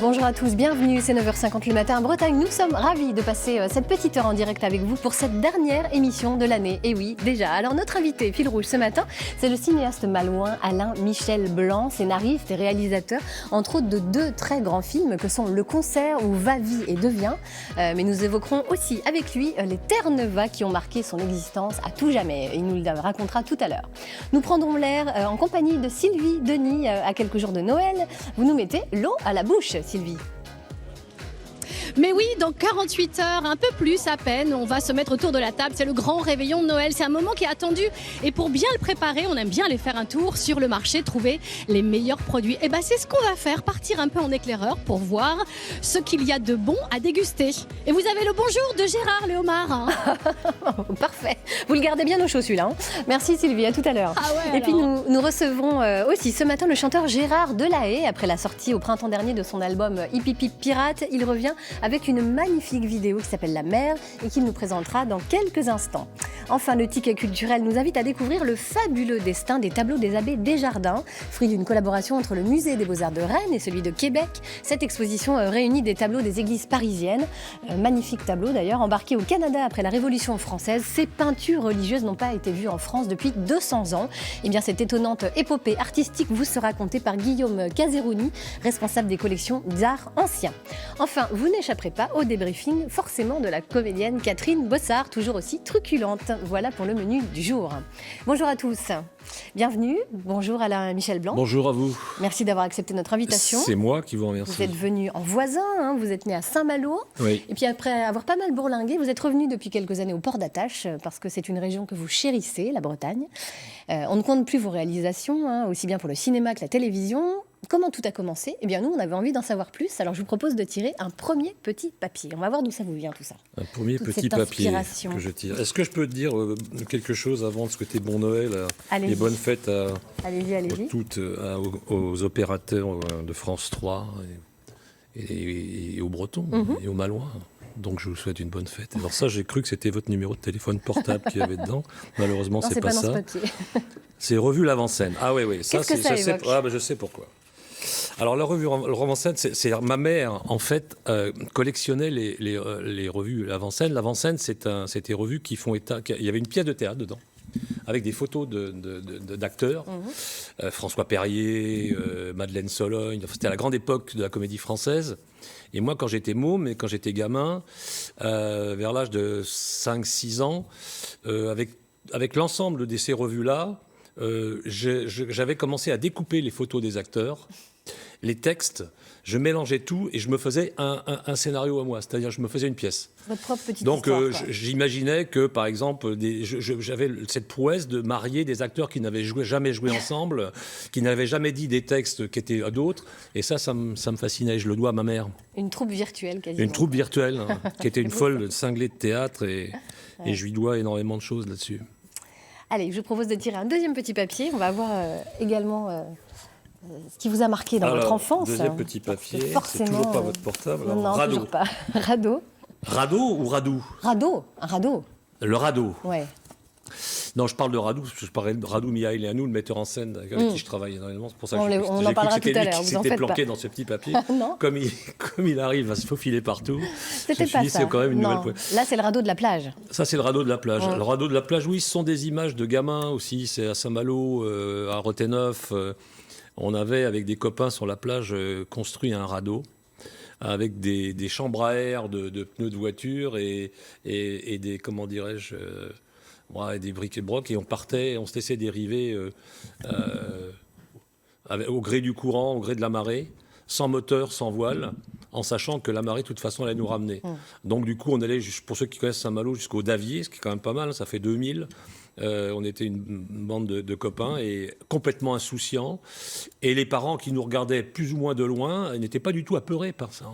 Bonjour à tous, bienvenue, c'est 9h50 le matin en Bretagne. Nous sommes ravis de passer cette petite heure en direct avec vous pour cette dernière émission de l'année. Et oui, déjà. Alors notre invité fil rouge ce matin, c'est le cinéaste malouin Alain Michel Blanc, scénariste et réalisateur, entre autres de deux très grands films que sont Le Concert ou Va, Vie et Deviens. Mais nous évoquerons aussi avec lui les Terre-Neuva qui ont marqué son existence à tout jamais. Il nous le racontera tout à l'heure. Nous prendrons l'air en compagnie de Sylvie Denis à quelques jours de Noël. Vous nous mettez l'eau à la bouche, Sylvie. Mais oui, dans 48 heures, un peu plus à peine, on va se mettre autour de la table. C'est le grand réveillon de Noël. C'est un moment qui est attendu. Et pour bien le préparer, on aime bien aller faire un tour sur le marché, trouver les meilleurs produits. Et bien, c'est ce qu'on va faire, partir un peu en éclaireur pour voir ce qu'il y a de bon à déguster. Et vous avez le bonjour de Gérard Léomard. Hein. Parfait. Vous le gardez bien au chaud, celui-là. Hein. Merci Sylvie, à tout à l'heure. Ah ouais, et puis nous recevrons aussi ce matin le chanteur Gérard Delahaye. Après la sortie au printemps dernier de son album Hip Hip Hip Pirate, il revient avec une magnifique vidéo qui s'appelle La Mer et qu'il nous présentera dans quelques instants. Enfin, le ticket culturel nous invite à découvrir le fabuleux destin des tableaux des abbés Desjardins, fruit d'une collaboration entre le musée des Beaux-Arts de Rennes et celui de Québec. Cette exposition réunit des tableaux des églises parisiennes, magnifiques tableaux d'ailleurs, embarqués au Canada après la Révolution française. Ces peintures religieuses n'ont pas été vues en France depuis 200 ans. Et bien, cette étonnante épopée artistique vous sera contée par Guillaume Caserouni, responsable des collections d'art anciens. Enfin, vous n'échapperez pas au débriefing forcément de la comédienne Catherine Bossard, toujours aussi truculente. Voilà pour le menu du jour. Bonjour à tous, bienvenue. Bonjour Alain Michel Blanc. Bonjour à vous. Merci d'avoir accepté notre invitation. C'est moi qui vous remercie. Vous êtes venu en voisin, hein, vous êtes né à Saint-Malo. Oui. Et puis après avoir pas mal bourlingué, vous êtes revenu depuis quelques années au port d'Attache, parce que c'est une région que vous chérissez, la Bretagne. On ne compte plus vos réalisations, hein, aussi bien pour le cinéma que la télévision. Comment tout a commencé ? Eh bien, nous, on avait envie d'en savoir plus. Alors, je vous propose de tirer un premier petit papier. On va voir d'où ça vous vient, tout ça. Un premier petit papier que je tire. Est-ce que je peux te dire quelque chose avant de souhaiter bon Noël et bonnes fêtes aux opérateurs de France 3 et aux Bretons et aux Malouins. Donc, je vous souhaite une bonne fête. Alors ça, j'ai cru que c'était votre numéro de téléphone portable qu'il y avait dedans. Malheureusement, non, c'est pas ça. C'est Revue l'Avant-Scène. Ah oui. Qu'est-ce que ça évoque ? Je sais pourquoi. Alors la revue L'Avant-Scène, c'est ma mère en fait collectionnait les revues L'Avant-Scène. L'Avant-Scène, c'était des revues qui font état. Il y avait une pièce de théâtre dedans, avec des photos d'acteurs, François Perrier, Madeleine Sologne. Enfin, c'était à la grande époque de la comédie française. Et moi, quand j'étais môme et quand j'étais gamin, vers l'âge de 5-6 ans, avec l'ensemble de ces revues-là, j'avais commencé à découper les photos des acteurs, les textes, je mélangeais tout et je me faisais un scénario à moi, c'est-à-dire je me faisais une pièce. Votre propre petite Donc histoire, j'imaginais que, par exemple, j'avais cette prouesse de marier des acteurs qui n'avaient jamais joué ensemble, qui n'avaient jamais dit des textes qui étaient à d'autres, et ça me fascinait, je le dois à ma mère. Une troupe virtuelle, quasiment. Une troupe virtuelle, qui était une folle cinglée de théâtre, et je lui dois énormément de choses là-dessus. Allez, je vous propose de tirer un deuxième petit papier. On va voir également ce qui vous a marqué dans votre enfance. Deuxième petit papier, forcément, c'est toujours pas votre portable. Non, radeau. toujours pas. Radeau. Radeau ou radou ? Radeau, un radeau. Le radeau. Ouais. Non, je parle de Radou, parce que je parlais de Radou Mihaïlianou, le metteur en scène avec qui je travaille énormément. C'est pour ça que on en parlera tout à l'heure. Vous en faites planqué dans ce petit papier. Non. Comme il arrive à se faufiler partout. C'était pas ça. C'est quand même une nouvelle fois. Là, c'est le radeau de la plage. Ça, c'est le radeau de la plage. Le radeau de la plage, oui, ce sont des images de gamins aussi. C'est à Saint-Malo, à Roténeuf. On avait, avec des copains sur la plage, construit un radeau avec des chambres à air de pneus de voiture et des, comment dirais-je, des briques et brocs, et on se laissait dériver au gré du courant, au gré de la marée, sans moteur, sans voile, en sachant que la marée, de toute façon, allait nous ramener. Donc, du coup, on allait, pour ceux qui connaissent Saint-Malo, jusqu'au Davier, ce qui est quand même pas mal, ça fait 2000. On était une bande de copains et complètement insouciants. Et les parents qui nous regardaient plus ou moins de loin n'étaient pas du tout apeurés par ça.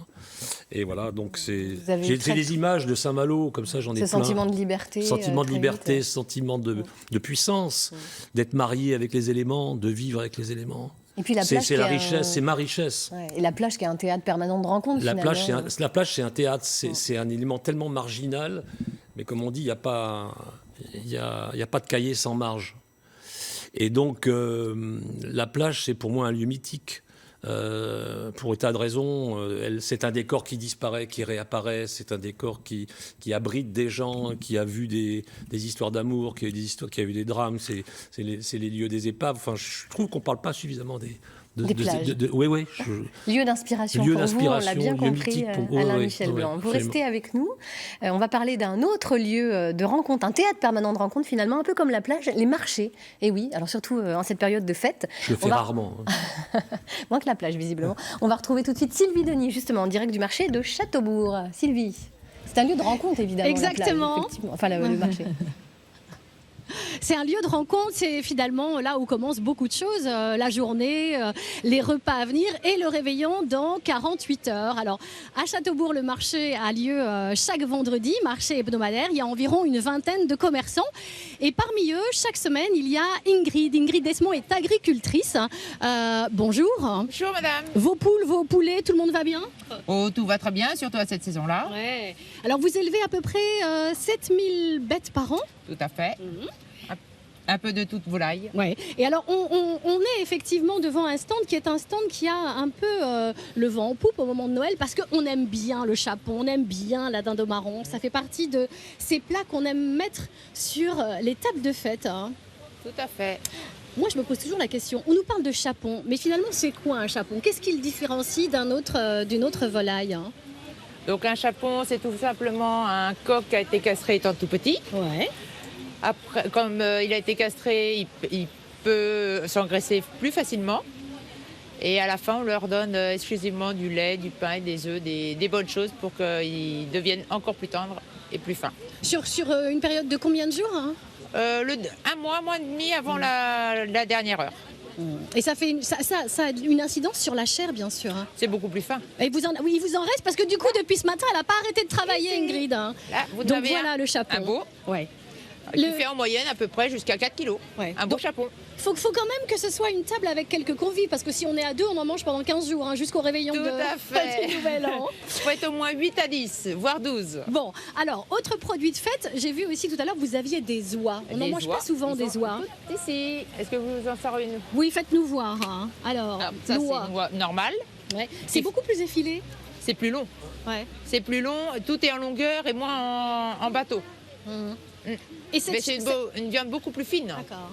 Et voilà, donc j'ai des images de Saint-Malo, comme ça j'en ai plein. Ce sentiment de liberté. Sentiment de liberté, sentiment de puissance, d'être marié avec les éléments, de vivre avec les éléments. Et puis la plage, c'est la richesse, c'est ma richesse. Ouais, et la plage qui est un théâtre permanent de rencontres. La plage, c'est un théâtre, c'est un élément tellement marginal, mais comme on dit, il n'y a pas de cahier sans marge. Et donc, la plage, c'est pour moi un lieu mythique. pour état de raison. C'est un décor qui disparaît, qui réapparaît. C'est un décor qui abrite des gens, qui a vu des histoires d'amour, qui a vu des drames. C'est les lieux des épaves. Enfin, je trouve qu'on ne parle pas suffisamment des plages. Oui. Lieu d'inspiration pour vous, on l'a bien compris, Alain Michel Blanc. Vous restez avec nous. On va parler d'un autre lieu de rencontre, un théâtre permanent de rencontre finalement, un peu comme la plage, les marchés. Et oui, alors surtout en cette période de fête. Je le fais rarement. Moins que la plage, visiblement. On va retrouver tout de suite Sylvie Denis, justement, en direct du marché de Châteaubourg. Sylvie, c'est un lieu de rencontre, évidemment. Exactement. La plage, effectivement. Enfin, le marché. C'est un lieu de rencontre, c'est finalement là où commencent beaucoup de choses, la journée, les repas à venir et le réveillon dans 48 heures. Alors, à Châteaubourg, le marché a lieu chaque vendredi, marché hebdomadaire. Il y a environ une vingtaine de commerçants. Et parmi eux, chaque semaine, il y a Ingrid. Ingrid Desmond est agricultrice. Bonjour. Bonjour madame. Vos poules, vos poulets, tout le monde va bien? Oh, tout va très bien, surtout à cette saison-là. Ouais. Alors, vous élevez à peu près 7000 bêtes par an? Tout à fait. Un peu de toute volaille. Ouais. Et alors, on est effectivement devant un stand qui est un stand qui a un peu le vent en poupe au moment de Noël parce qu'on aime bien le chapon, on aime bien la dinde au marron. Ça fait partie de ces plats qu'on aime mettre sur les tables de fête. Hein. Tout à fait. Moi, je me pose toujours la question. On nous parle de chapon, mais finalement, c'est quoi un chapon? Qu'est-ce qui le différencie d'une autre volaille? Hein? Donc un chapon, c'est tout simplement un coq qui a été castré étant tout petit. Ouais. Après, comme il a été castré, il peut s'engraisser plus facilement. Et à la fin, on leur donne exclusivement du lait, du pain et des œufs, des bonnes choses pour qu'ils deviennent encore plus tendres et plus fins. Sur une période de combien de jours? Hein? Un mois et demi avant la dernière heure. Et ça a une incidence sur la chair, bien sûr. Hein. C'est beaucoup plus fin. Et oui, il vous en reste parce que du coup, depuis ce matin, elle n'a pas arrêté de travailler, Ingrid. Hein. Là, vous Donc avez voilà le chapon. un beau. Ouais. Qui fait en moyenne à peu près jusqu'à 4 kilos. Ouais. Un beau chapon. Faut quand même que ce soit une table avec quelques convives, parce que si on est à deux, on en mange pendant 15 jours, hein, jusqu'au réveillon Tout à fait. du Nouvel An. Il faut être au moins 8 à 10, voire 12. Bon, alors, autre produit de fête, j'ai vu aussi tout à l'heure, vous aviez des oies. On n'en mange pas souvent des oies. Ici, est-ce que vous en sortez une? Oui, faites-nous voir. Hein. Alors, ça, c'est une oie normale. Ouais. C'est beaucoup plus effilé. C'est plus long. Ouais. C'est plus long, tout est en longueur et moins en bateau. Et mais c'est une viande beaucoup plus fine. D'accord.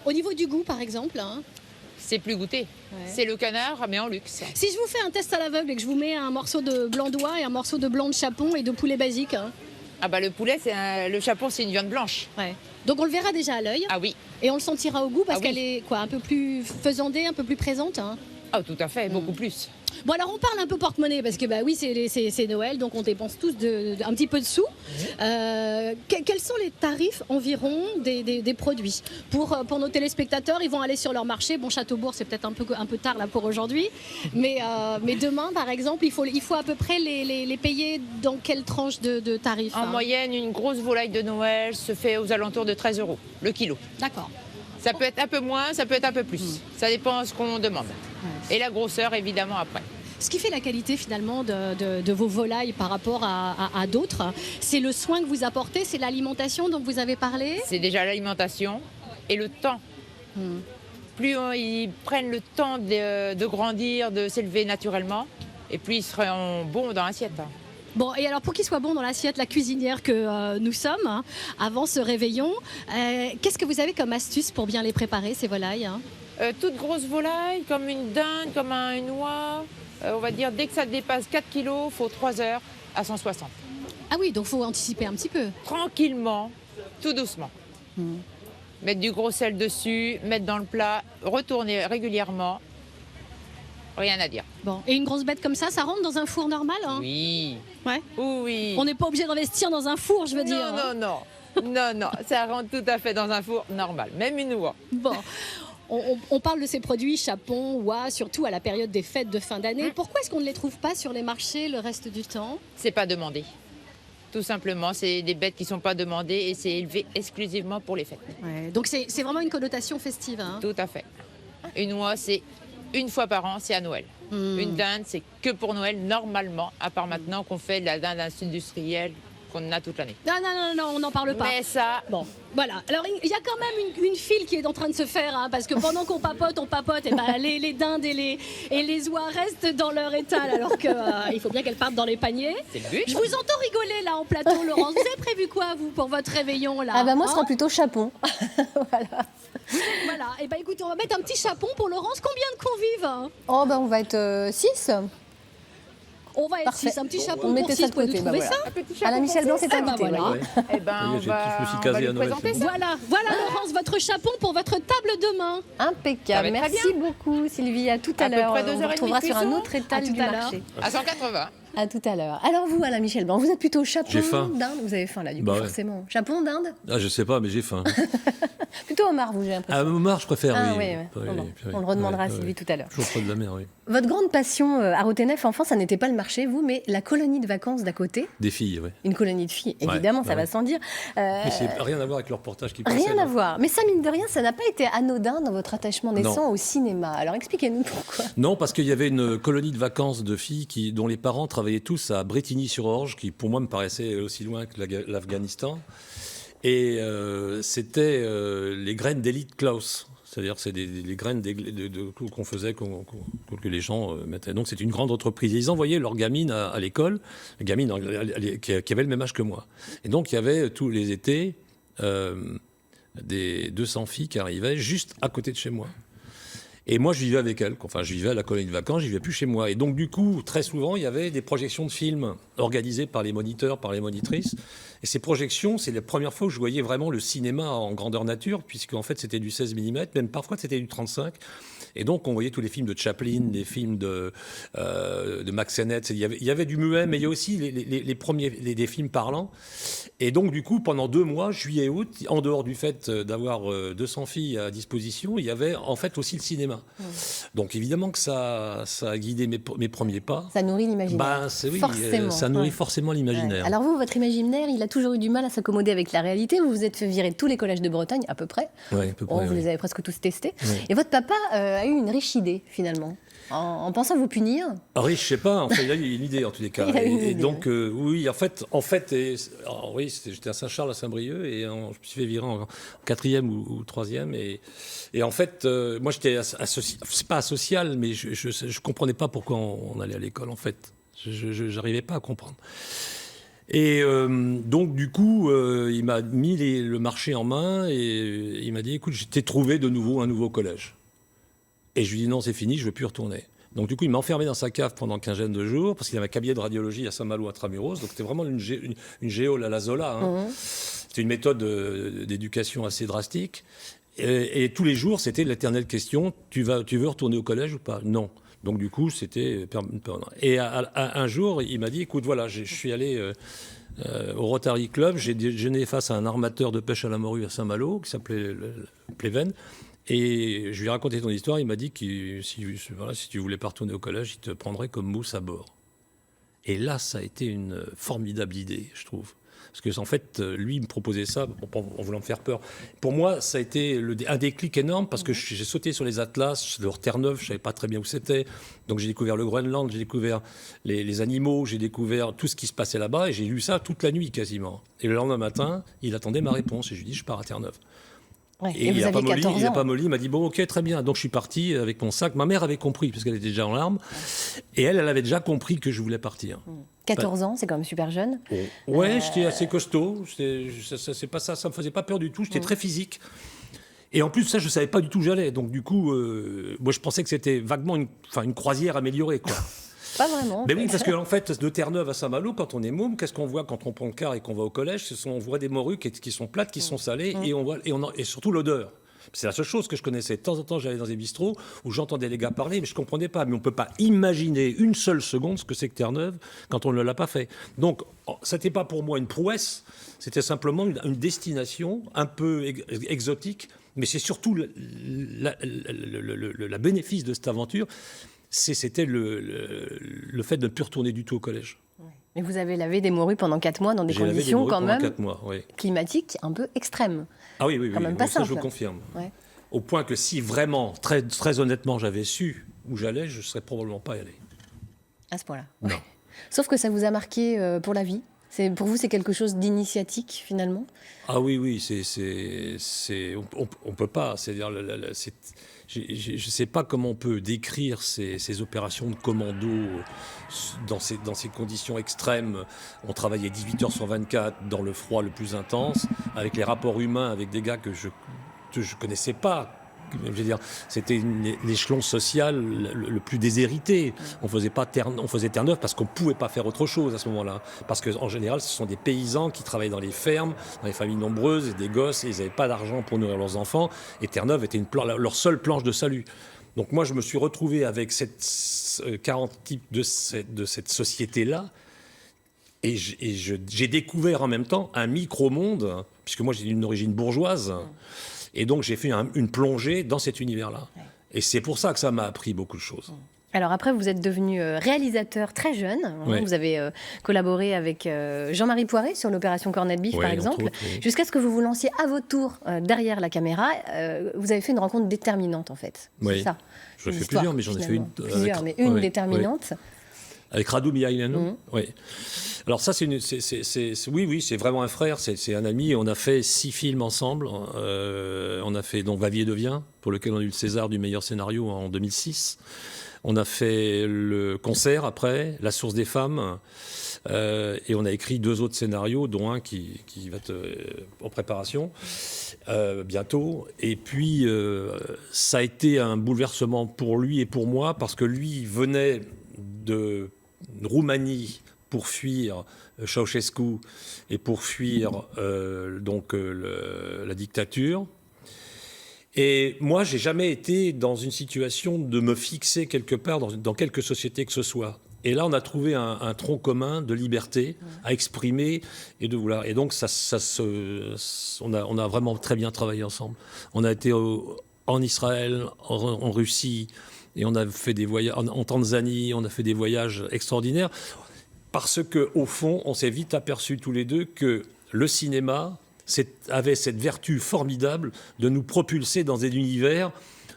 Au niveau du goût, par exemple, hein. C'est plus goûté. Ouais. C'est le canard, mais en luxe. Si je vous fais un test à l'aveugle et que je vous mets un morceau de blanc d'oie et un morceau de blanc de chapon et de poulet basique, hein. Ah bah le poulet, le chapon, c'est une viande blanche. Ouais. Donc on le verra déjà à l'œil. Ah oui. Et on le sentira au goût parce qu'elle est un peu plus faisandée, un peu plus présente. Hein. Ah tout à fait, beaucoup plus. Bon alors on parle un peu porte-monnaie parce que oui c'est Noël donc on dépense tous un petit peu de sous. Quels sont les tarifs environ des produits pour nos téléspectateurs? Ils vont aller sur leur marché. Bon, Châteaubourg c'est peut-être un peu tard là pour aujourd'hui, mais demain par exemple il faut à peu près les payer dans quelle tranche de tarifs? En moyenne, une grosse volaille de Noël se fait aux alentours de 13 € le kilo. D'accord. Ça peut être un peu moins, ça peut être un peu plus. Ça dépend de ce qu'on demande. Et la grosseur, évidemment, après. Ce qui fait la qualité, finalement, de vos volailles par rapport à d'autres, c'est le soin que vous apportez, c'est l'alimentation dont vous avez parlé? C'est déjà l'alimentation et le temps. Plus ils prennent le temps de grandir, de s'élever naturellement, et plus ils seront bons dans l'assiette. Bon, et alors pour qu'il soit bon dans l'assiette, la cuisinière que nous sommes, hein, avant ce réveillon, qu'est-ce que vous avez comme astuce pour bien les préparer, ces volailles? Hein? Toute grosse volaille, comme une dinde, comme une oie, on va dire dès que ça dépasse 4 kilos, il faut 3 heures à 160. Ah oui, donc il faut anticiper un petit peu. Tranquillement, tout doucement. Mettre du gros sel dessus, mettre dans le plat, retourner régulièrement. Rien à dire. Bon, et une grosse bête comme ça rentre dans un four normal? Hein? Oui. Ouais. Oui. On n'est pas obligé d'investir dans un four, je veux dire. Non, hein. Non, ça rentre tout à fait dans un four normal, même une oie. Bon. On parle de ces produits, chapon, oie, surtout à la période des fêtes de fin d'année. Pourquoi est-ce qu'on ne les trouve pas sur les marchés le reste du temps? C'est pas demandé. Tout simplement, c'est des bêtes qui ne sont pas demandées et c'est élevé exclusivement pour les fêtes. Ouais, donc c'est vraiment une connotation festive. Hein. Tout à fait. Une oie, c'est une fois par an, c'est à Noël. Une dinde, c'est que pour Noël, normalement, à part maintenant qu'on fait de la dinde industrielle qu'on a toute l'année. Non, on n'en parle pas. Mais ça, Bon, voilà. Alors, il y a quand même une file qui est en train de se faire, hein, parce que pendant qu'on papote, et ben, les dindes et les oies restent dans leur étal, alors qu'il faut bien qu'elles partent dans les paniers. c'est le but. Je vous entends rigoler là en plateau, Laurence. Vous avez prévu quoi, vous, pour votre réveillon là? Ah bah moi, ce Hein sera plutôt chapon. Voilà. Et ben écoutez, on va mettre un petit chapon pour Laurence. Combien de convives, hein? Oh bah on va être 6. On va être Parfait. 6, un petit On chapon pour mettait 6. ça de Vous pouvez nous côté, bah trouver voilà. ça? Un petit À chapeau la Michel pour Blanc, six. c'est Ah bah invité. voilà. voyez. Eh ben, Ça y est, je me suis on casé va à lui Noël, présenter c'est ça. Voilà Laurence, votre chapon pour votre table de main. Impeccable. Ça va très Merci beaucoup Sylvie. À tout à À peu l'heure. près On 2 vous heures et retrouvera demie de sur un cuisson. autre étal À tout du à l'heure. marché. À 180. À tout à l'heure. Alors vous, Alain Michel Blanc, vous êtes plutôt chapon J'ai faim. d'Inde. Vous avez faim là, du coup, Bah ouais. forcément. Chapon d'Inde. Ah, je sais pas, mais j'ai faim. Plutôt homard, vous, j'ai l'impression. Ah, homard, je préfère, Ah, oui. oui, oui. Oui, Bon, oui, on le redemandera à oui, Sylvie oui. tout à l'heure. Toujours pas de la mer, oui. Votre grande passion à Rotenef, enfant, ça n'était pas le marché, vous, mais la colonie de vacances d'à côté. Des filles, oui. Une colonie de filles, évidemment, Ouais, ça va ouais. sans dire. Mais c'est rien à voir avec le reportage qui passait. Rien à là. voir. Mais ça, mine de rien, ça n'a pas été anodin dans votre attachement naissant au cinéma. Alors expliquez-nous pourquoi. Non, parce qu'il y avait une colonie de vacances de filles dont les parents travaillaient tous à Brétigny-sur-Orge, qui pour moi me paraissait aussi loin que l'Afghanistan. Et c'était les graines d'élite Klaus. C'est-à-dire c'est les graines qu'on faisait, que les gens mettaient. Donc c'est une grande entreprise. Et ils envoyaient leurs gamines à l'école, les gamines qui avaient le même âge que moi. Et donc il y avait tous les étés des 200 filles qui arrivaient juste à côté de chez moi. Et moi, je vivais avec elles. Enfin, je vivais à la colonie de vacances, je vivais plus chez moi. Et donc, du coup, très souvent, il y avait des projections de films organisées par les moniteurs, par les monitrices. Et ces projections, c'est la première fois où je voyais vraiment le cinéma en grandeur nature, puisqu'en fait, c'était du 16 mm, même parfois, c'était du 35. Et donc, on voyait tous les films de Chaplin, les films de Max Sennett. Il y avait du muet, mais il y a aussi les premiers, des films parlants. Et donc, du coup, pendant 2 mois, juillet et août, en dehors du fait d'avoir 200 filles à disposition, il y avait en fait aussi le cinéma. Donc, évidemment que ça a guidé mes premiers pas. Ça nourrit l'imaginaire. Oui, Forcément. ça nourrit Ouais. forcément l'imaginaire. Ouais. Alors vous, votre imaginaire, il a toujours eu du mal à s'accommoder avec la réalité. Vous vous êtes fait virer de tous les collèges de Bretagne, à peu près. Ouais, à peu près, Vous oui. les avez presque tous testés. Ouais. Et votre papa a eu une riche idée, finalement. En pensant vous punir. Riche, je sais pas. En fait, il a eu une idée en tous les cas. Il a eu une Et idée, donc, oui, j'étais à Saint-Charles, à Saint-Brieuc, et je me suis fait virer en 4e ou 3e. Et en fait, moi, j'étais c'est pas asocial, mais je comprenais pas pourquoi on allait à l'école. En fait, je n'arrivais pas à comprendre. Et donc, du coup, il m'a mis le marché en main et il m'a dit, écoute, je t'ai trouvé de nouveau un nouveau collège. Et je lui ai dit, non, c'est fini, je ne veux plus y retourner. Donc, du coup, il m'a enfermé dans sa cave pendant 15 de jours, parce qu'il avait un cabinet de radiologie à Saint-Malo, intramuros. Donc, c'était vraiment une géole à la Zola. Hein. C'était une méthode d'éducation assez drastique. Et tous les jours, c'était l'éternelle question, tu veux retourner au collège ou pas? Non. Donc, du coup, c'était... Et un jour, il m'a dit, écoute, voilà, je suis allé au Rotary Club, j'ai déjeuné face à un armateur de pêche à la morue à Saint-Malo, qui s'appelait Pleven. Et je lui ai raconté ton histoire, il m'a dit que si tu voulais pas retourner au collège, il te prendrait comme mousse à bord. Et là, ça a été une formidable idée, je trouve. Parce que en fait, lui, il me proposait ça en voulant me faire peur. Pour moi, ça a été un déclic énorme parce que j'ai sauté sur les atlas, sur Terre-Neuve, je savais pas très bien où c'était. Donc j'ai découvert le Groenland, j'ai découvert les animaux, j'ai découvert tout ce qui se passait là-bas et j'ai lu ça toute la nuit quasiment. Et le lendemain matin, il attendait ma réponse et je lui ai dit, je pars à Terre-Neuve. Ouais. Et vous il n'a aviez pas molli, 14 ans. il m'a dit bon ok très bien, donc je suis parti avec mon sac. Ma mère avait compris parce qu'elle était déjà en larmes et elle avait déjà compris que je voulais partir. 14 ans, c'est quand même super jeune. Ouais, j'étais assez costaud, c'est pas ça me faisait pas peur du tout, j'étais très physique. Et en plus ça je savais pas du tout où j'allais, donc du coup moi je pensais que c'était vaguement une croisière améliorée quoi. Pas vraiment. Mais oui, parce qu'en fait, de Terre-Neuve à Saint-Malo, quand on est môme, qu'est-ce qu'on voit quand on prend le car et qu'on va au collège? On voit des morues qui sont plates, qui sont salées, et surtout l'odeur. C'est la seule chose que je connaissais. De temps en temps, j'allais dans des bistrots où j'entendais les gars parler, mais je ne comprenais pas. Mais on ne peut pas imaginer une seule seconde ce que c'est que Terre-Neuve quand on ne l'a pas fait. Donc, ce n'était pas pour moi une prouesse, c'était simplement une destination un peu exotique, mais c'est surtout la bénéfice de cette aventure. C'était le fait de ne plus retourner du tout au collège. Mais vous avez lavé des morues pendant 4 mois dans des J'ai lavé des conditions morues quand pendant même 4 mois, oui. climatiques un peu extrêmes. Ah oui, Quand même pas ça je simple. le confirme. Ouais. Au point que si vraiment, très, très honnêtement, j'avais su où j'allais, je ne serais probablement pas allé. À ce point-là. Non. Sauf que ça vous a marqué pour la vie. Pour vous, c'est quelque chose d'initiatique, finalement? Ah oui, on peut pas. C'est-à-dire, je ne sais pas comment on peut décrire ces opérations de commando dans ces conditions extrêmes. On travaillait 18 heures sur 24 dans le froid le plus intense, avec les rapports humains, avec des gars que je connaissais pas. Je veux dire, c'était l'échelon social le plus déshérité. On faisait Terre-Neuve parce qu'on ne pouvait pas faire autre chose à ce moment-là. Parce qu'en général, ce sont des paysans qui travaillaient dans les fermes, dans les familles nombreuses, et des gosses, et ils n'avaient pas d'argent pour nourrir leurs enfants. Et Terre-Neuve était leur seule planche de salut. Donc moi, je me suis retrouvé avec 40 types de cette société-là. Et j'ai découvert en même temps un micro-monde, puisque moi j'ai une origine bourgeoise. Et donc, j'ai fait une plongée dans cet univers-là. Ouais. Et c'est pour ça que ça m'a appris beaucoup de choses. Alors après, vous êtes devenu réalisateur très jeune. Ouais. Vous avez collaboré avec Jean-Marie Poiré sur l'opération Corned Beef, par exemple. Autres, oui. Jusqu'à ce que vous vous lanciez à votre tour derrière la caméra. Vous avez fait une rencontre déterminante, en fait. Oui. C'est ça. Je fais plusieurs, mais j'en ai fait une. Mais une déterminante. Oui. Avec Radu Mihailano, oui. Alors ça, c'est vraiment un frère, c'est un ami. On a fait 6 films ensemble. On a fait donc Va vie et devient, pour lequel on a eu le César du meilleur scénario en 2006. On a fait le concert après, La source des femmes. Et on a écrit 2 autres scénarios, dont un qui va être en préparation bientôt. Et puis, ça a été un bouleversement pour lui et pour moi, parce que lui venait de Roumanie pour fuir Ceausescu et pour fuir la dictature. Et moi, j'ai jamais été dans une situation de me fixer quelque part dans quelque société que ce soit. Et là, on a trouvé un tronc commun de liberté à exprimer et de vouloir. Et donc, on a vraiment très bien travaillé ensemble. On a été en Israël, en Russie. Et on a fait des voyages en Tanzanie, on a fait des voyages extraordinaires parce qu'au fond, on s'est vite aperçus tous les deux que le cinéma avait cette vertu formidable de nous propulser dans des univers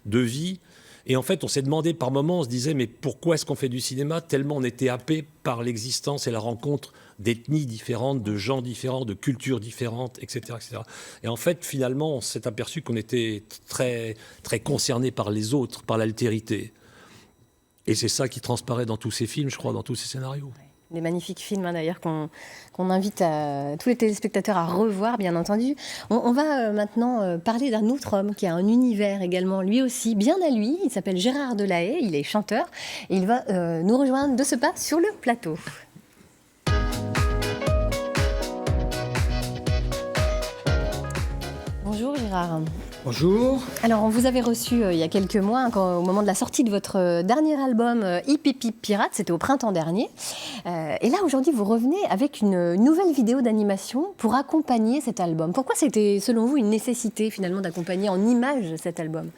de vie. Et en fait, on s'est demandé par moments, on se disait, mais pourquoi est-ce qu'on fait du cinéma? Tellement on était happé par l'existence et la rencontre d'ethnies différentes, de gens différents, de cultures différentes, etc., etc. Et en fait, finalement, on s'est aperçu qu'on était très, très concernés par les autres, par l'altérité. Et c'est ça qui transparaît dans tous ces films, je crois, dans tous ces scénarios. Des magnifiques films, d'ailleurs, qu'on invite tous les téléspectateurs à revoir, bien entendu. On va maintenant parler d'un autre homme qui a un univers également, lui aussi, bien à lui. Il s'appelle Gérard Delahaye, il est chanteur. Et il va nous rejoindre de ce pas sur le plateau. Bonjour Gérard. Bonjour. Alors, on vous avait reçu il y a quelques mois, au moment de la sortie de votre dernier album, Hip Hip Hip Pirate, c'était au printemps dernier. Et là, aujourd'hui, vous revenez avec une nouvelle vidéo d'animation pour accompagner cet album. Pourquoi c'était, selon vous, une nécessité, finalement, d'accompagner en images cet album ?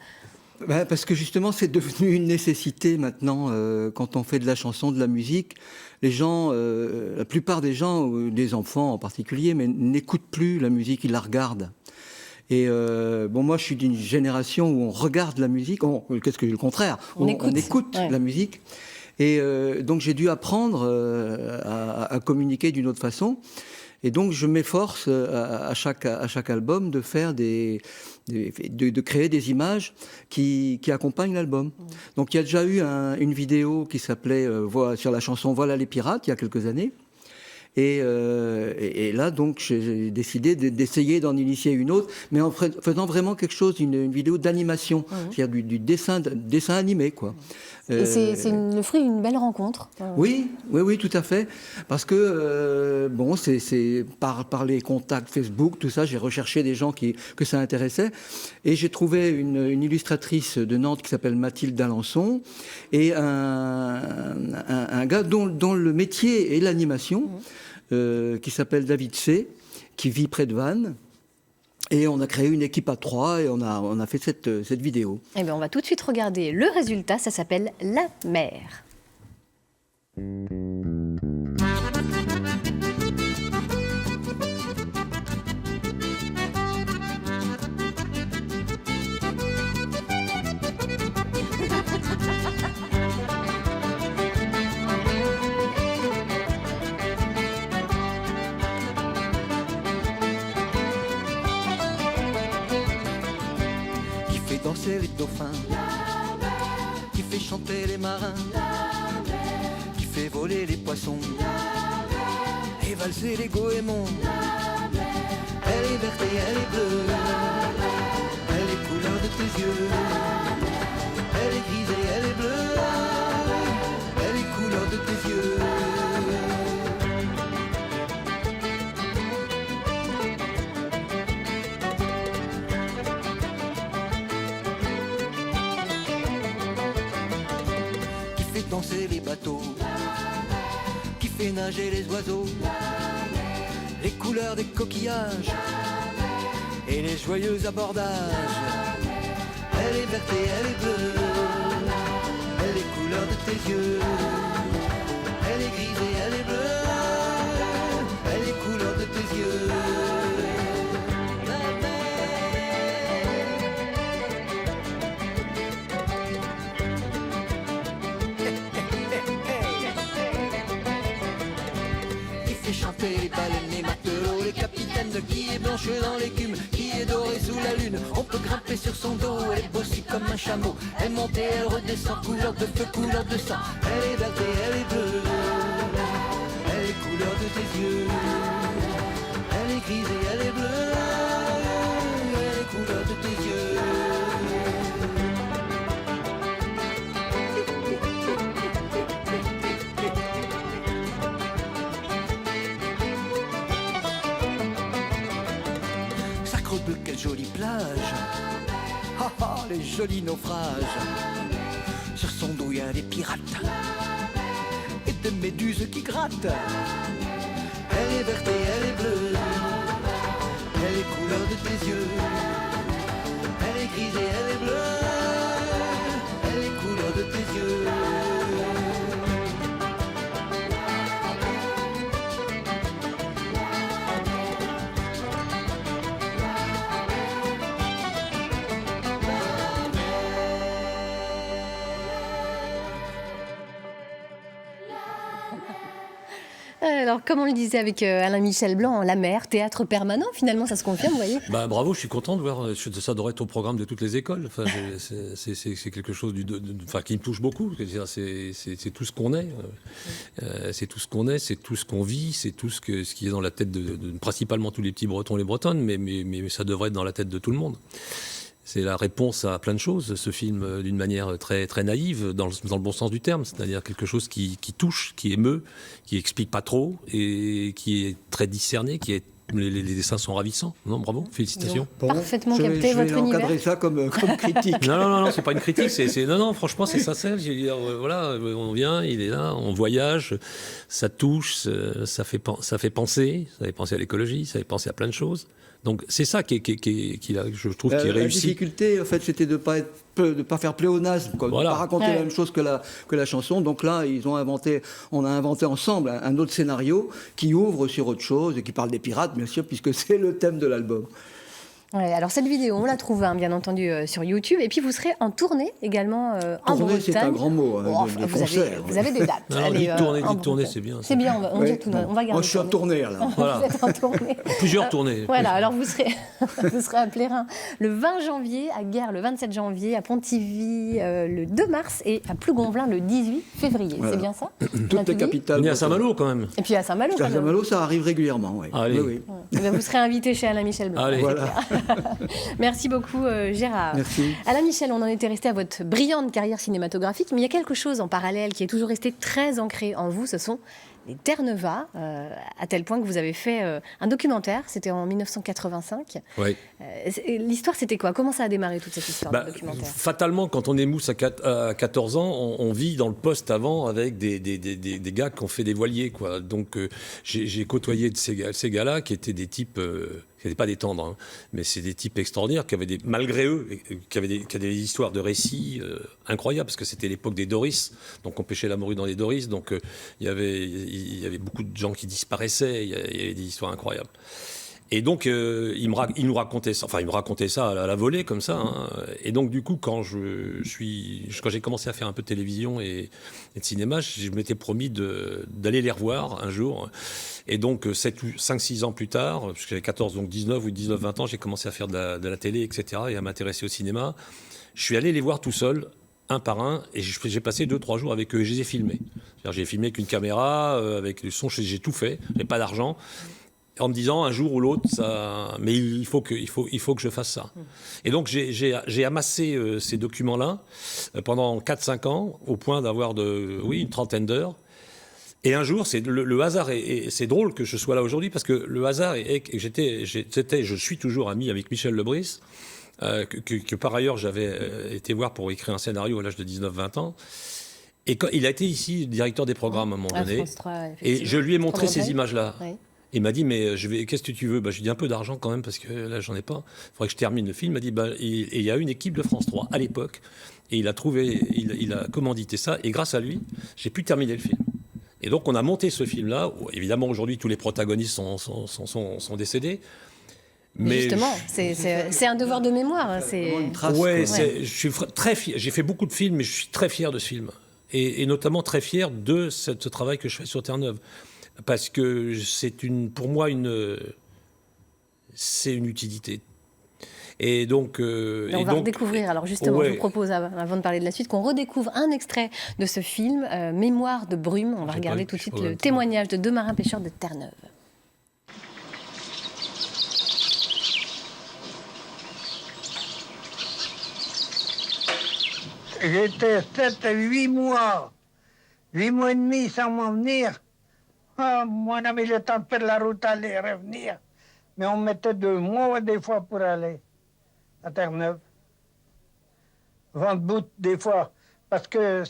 Parce que justement, c'est devenu une nécessité maintenant, quand on fait de la chanson, de la musique. Les gens, la plupart des gens, des enfants en particulier, mais n'écoutent plus la musique, ils la regardent. Et moi, je suis d'une génération où on regarde la musique. Qu'est-ce que le contraire? On écoute la musique. Et donc, j'ai dû apprendre à communiquer d'une autre façon. Et donc, je m'efforce à chaque album de faire de créer des images qui accompagnent l'album. Donc, il y a déjà eu une vidéo qui s'appelait sur la chanson Voilà les pirates, il y a quelques années. Et là, donc, j'ai décidé d'essayer d'en initier une autre, mais en faisant vraiment quelque chose, une vidéo d'animation, c'est-à-dire du dessin animé, quoi. Et c'est le fruit d'une belle rencontre. Oui, tout à fait. Parce que, c'est par les contacts Facebook, tout ça, j'ai recherché des gens que ça intéressait. Et j'ai trouvé une illustratrice de Nantes qui s'appelle Mathilde d'Alençon et un gars dont le métier est l'animation, qui s'appelle David C., qui vit près de Vannes. Et on a créé une équipe à 3 et on a fait cette vidéo. Eh bien, on va tout de suite regarder le résultat. Ça s'appelle La Mer. fait danser les dauphins, qui fait chanter les marins, qui fait voler les poissons et valser les goémons. Elle est verte et elle est bleue, elle est couleur de tes yeux. Elle est grise et elle est bleue, elle est couleur de tes yeux. Qui fait danser les bateaux, qui fait nager les oiseaux, les couleurs des coquillages et les joyeux abordages. Elle est verte et elle est bleue, elle est couleur de tes yeux. Elle est grise et elle est bleue, elle est couleur de tes yeux. Qui fait chanter les baleines, les matelots, les capitaines, qui est blanche dans l'écume, qui est dorée sous la lune. On peut grimper sur son dos, elle est bossue comme un chameau. Elle monte et elle redescend, couleur de feu, couleur de sang. Elle est verte et elle est bleue, elle est couleur de tes yeux. Elle est grise et elle est bleue, elle est couleur de tes yeux. Sacre-bleu, quelle jolie plage. Ah ah, les jolis naufrages. Sur son dos, il y a des pirates et des méduses qui grattent. Elle est verte et elle est bleue, elle est couleur de tes yeux. Elle est grise et elle est bleue, elle est couleur de tes yeux. Alors, comme on le disait avec Alain Michel Blanc, la mer, théâtre permanent, finalement, ça se confirme, vous voyez. Bah, bravo, je suis content de voir. Ça devrait être au programme de toutes les écoles. Enfin, c'est quelque chose enfin, qui me touche beaucoup. C'est tout ce qu'on est. C'est tout ce qu'on est, c'est tout ce qu'on vit, c'est tout ce qui est dans la tête de principalement tous les petits Bretons et les Bretonnes, mais ça devrait être dans la tête de tout le monde. C'est la réponse à plein de choses, ce film, d'une manière très, très naïve, dans le bon sens du terme, c'est-à-dire quelque chose qui touche, qui émeut, qui explique pas trop, et qui est très discerné, les dessins sont ravissants. Non, bravo, félicitations. Parfaitement capté votre univers. Je vais encadrer ça comme critique. Non, c'est pas une critique. Non, franchement, c'est sincère. Je veux dire, voilà, on vient, il est là, on voyage, ça touche, ça fait penser. Ça fait penser à l'écologie, ça fait penser à plein de choses. Donc c'est ça je trouve, qui est réussi. La difficulté, en fait, c'était de ne pas faire pléonasme, de ne pas raconter la même chose que la chanson. Donc là, on a inventé ensemble un autre scénario qui ouvre sur autre chose et qui parle des pirates, bien sûr, puisque c'est le thème de l'album. Ouais, alors cette vidéo, on la trouve bien entendu sur YouTube. Et puis vous serez en tournée également en Bretagne. C'est un grand mot, vous avez des dates. Alors, dites tournée, c'est bien. C'est bien, on dit tout, on va garder. Moi, je suis en tournée, là. Voilà. Vous êtes en tournée. Plusieurs tournées. Voilà, alors vous serez à Plérin le 20 janvier, à Guerre le 27 janvier, à Pontivy le 2 mars et à Plougonvelin le 18 février. Voilà. C'est bien ça? Toutes les capitales. Et à Saint-Malo quand même. Et puis à Saint-Malo. À Saint-Malo, ça arrive régulièrement, oui. Allez. Oui. Vous serez invité chez Alain Michel Blanc. Allez. Voilà. Merci beaucoup Gérard. Merci. Alain Michel, on en était resté à votre brillante carrière cinématographique, mais il y a quelque chose en parallèle qui est toujours resté très ancré en vous, ce sont les Terre-Neuva, à tel point que vous avez fait un documentaire, c'était en 1985. Oui. L'histoire, c'était quoi? Comment ça a démarré toute cette histoire de documentaire? Fatalement, quand on est mousse à 14 ans, on vit dans le poste avant avec des gars qui ont fait des voiliers, quoi. Donc j'ai côtoyé de ces gars-là qui étaient des types... qui n'étaient pas des tendres, hein, mais c'est des types extraordinaires qui avaient malgré eux, qui avaient des histoires de récits incroyables, parce que c'était l'époque des Doris, donc on pêchait la morue dans les Doris, donc il y avait beaucoup de gens qui disparaissaient, il y avait des histoires incroyables. Et donc, il nous racontait ça, enfin, il me racontait ça à la volée, comme ça. Hein. Et donc, du coup, quand j'ai commencé à faire un peu de télévision et de cinéma, je m'étais promis d'aller les revoir un jour. Et donc, 5-6 ans plus tard, parce que j'avais 14, donc 19 ou 19-20 ans, j'ai commencé à faire de la télé, etc., et à m'intéresser au cinéma. Je suis allé les voir tout seul, un par un, et j'ai passé 2-3 jours avec eux, et je les ai filmés. J'ai filmé avec une caméra, avec le son, j'ai tout fait, j'avais pas d'argent. En me disant un jour ou l'autre, mais il faut que je fasse ça. Et donc j'ai amassé ces documents-là pendant 4-5 ans, au point d'avoir une trentaine d'heures. Et un jour, c'est le hasard, et c'est drôle que je sois là aujourd'hui, parce que le hasard est que je suis toujours ami avec Michel Lebris, que par ailleurs j'avais été voir pour écrire un scénario à l'âge de 19-20 ans. Et quand il a été ici directeur des programmes à un moment donné, France 3, et je lui ai montré ces Programme. images-là. Oui. Il m'a dit, mais qu'est-ce que tu veux? Je lui ai dit un peu d'argent quand même, parce que là, j'en ai pas. Il faudrait que je termine le film. Il m'a dit, et il y a une équipe de France 3 à l'époque, et il a commandité ça, et grâce à lui, j'ai pu terminer le film. Et donc, on a monté ce film-là. Évidemment, aujourd'hui, tous les protagonistes sont décédés. Mais justement, c'est un devoir de mémoire. Hein, une trace, ouais, quoi. je suis très fier. J'ai fait beaucoup de films, mais je suis très fier de ce film. Et notamment très fier de ce travail que je fais sur Terre-Neuve. Parce que pour moi, c'est une utilité. Et donc... on va redécouvrir, alors justement, je vous propose, avant de parler de la suite, qu'on redécouvre un extrait de ce film, Mémoire de brume. On va regarder tout de suite le témoignage de 2 marins pêcheurs de Terre-Neuve. J'étais 7 à 8 mois, 8 mois et demi sans m'en venir. Ah, mon ami, le temps de faire la route, aller et revenir. Mais on mettait 2 mois des fois pour aller à Terre-Neuve. Vent-de-bout des fois, parce que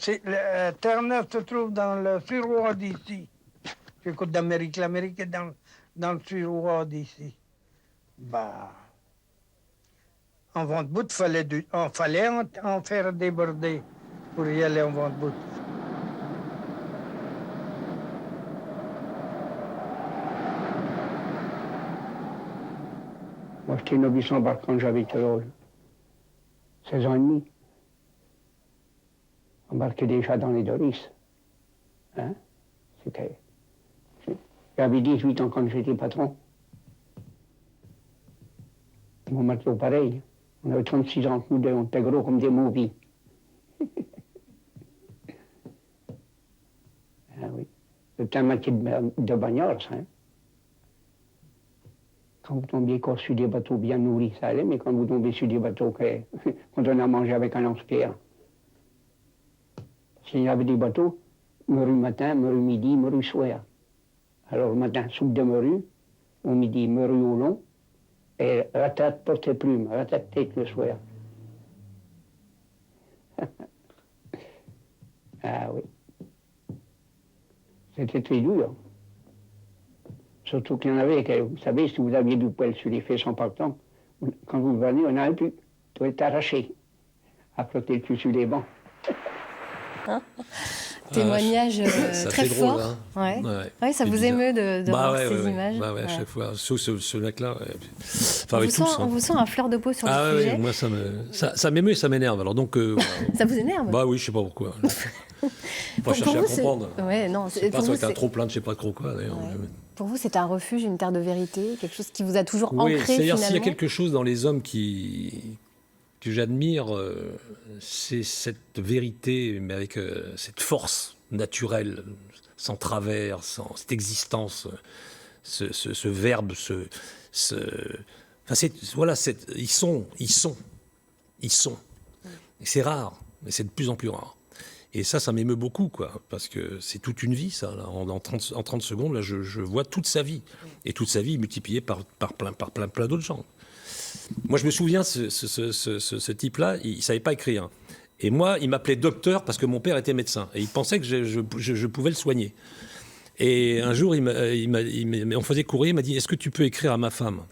Terre-Neuve se trouve dans le sud-ouest d'ici. Je côte d'Amérique, l'Amérique est dans le sud-ouest d'ici. En vent-de-bout, il fallait en faire déborder pour y aller en vent-de-bout. Moi, j'étais novice en barque quand j'avais 16 ans et demi. Embarqué déjà dans les Doris. Hein? J'avais 18 ans quand j'étais patron. Mon matelot, pareil. On avait 36 ans, nous deux, on était gros comme des movies. Ah oui. C'était un métier de bagnard, ça. Hein? Quand vous tombiez sur des bateaux bien nourris, ça allait, mais quand vous tombez sur des bateaux qu'on donnait à manger avec un lance-pierre. S'il y avait des bateaux, morue matin, morue midi, morue soir. Alors le matin, soupe de morue, au midi, morue au long, et ratate porte-plume, ratate tête le soir. Ah oui. C'était très dur. Surtout qu'il y en avait, vous savez, si vous aviez du poil sur les fesses en partant, quand vous venez, on n'avait plus. Tout est arraché, à flotter le cul sur les bancs. Témoignage très fort. Drôle, hein. Ouais, ça vous émeut de voir ces images. À chaque fois. Sauf ce mec-là. On vous sent à fleur de peau sur le sujet. Oui, moi, ça m'émeut et ça m'énerve. Alors, donc, ça vous énerve? Bah oui, je sais pas pourquoi. Faut chercher à comprendre. Ouais, non, c'est pas ça un trop plein de je sais pas trop quoi, d'ailleurs. Ouais. Pour vous, c'est un refuge, une terre de vérité, quelque chose qui vous a toujours ancré, finalement? C'est-à-dire, s'il y a quelque chose dans les hommes que j'admire, c'est cette vérité, mais avec cette force naturelle, sans travers, sans cette existence, ce verbe, ils sont. Et c'est rare, mais c'est de plus en plus rare. Et ça m'émeut beaucoup, quoi, parce que c'est toute une vie, ça. Là. En 30 secondes, là, je vois toute sa vie. Et toute sa vie multipliée par plein d'autres gens. Moi, je me souviens, ce type-là, il ne savait pas écrire. Et moi, il m'appelait docteur parce que mon père était médecin. Et il pensait que je pouvais le soigner. Et un jour, on faisait courir, il m'a dit « Est-ce que tu peux écrire à ma femme ?»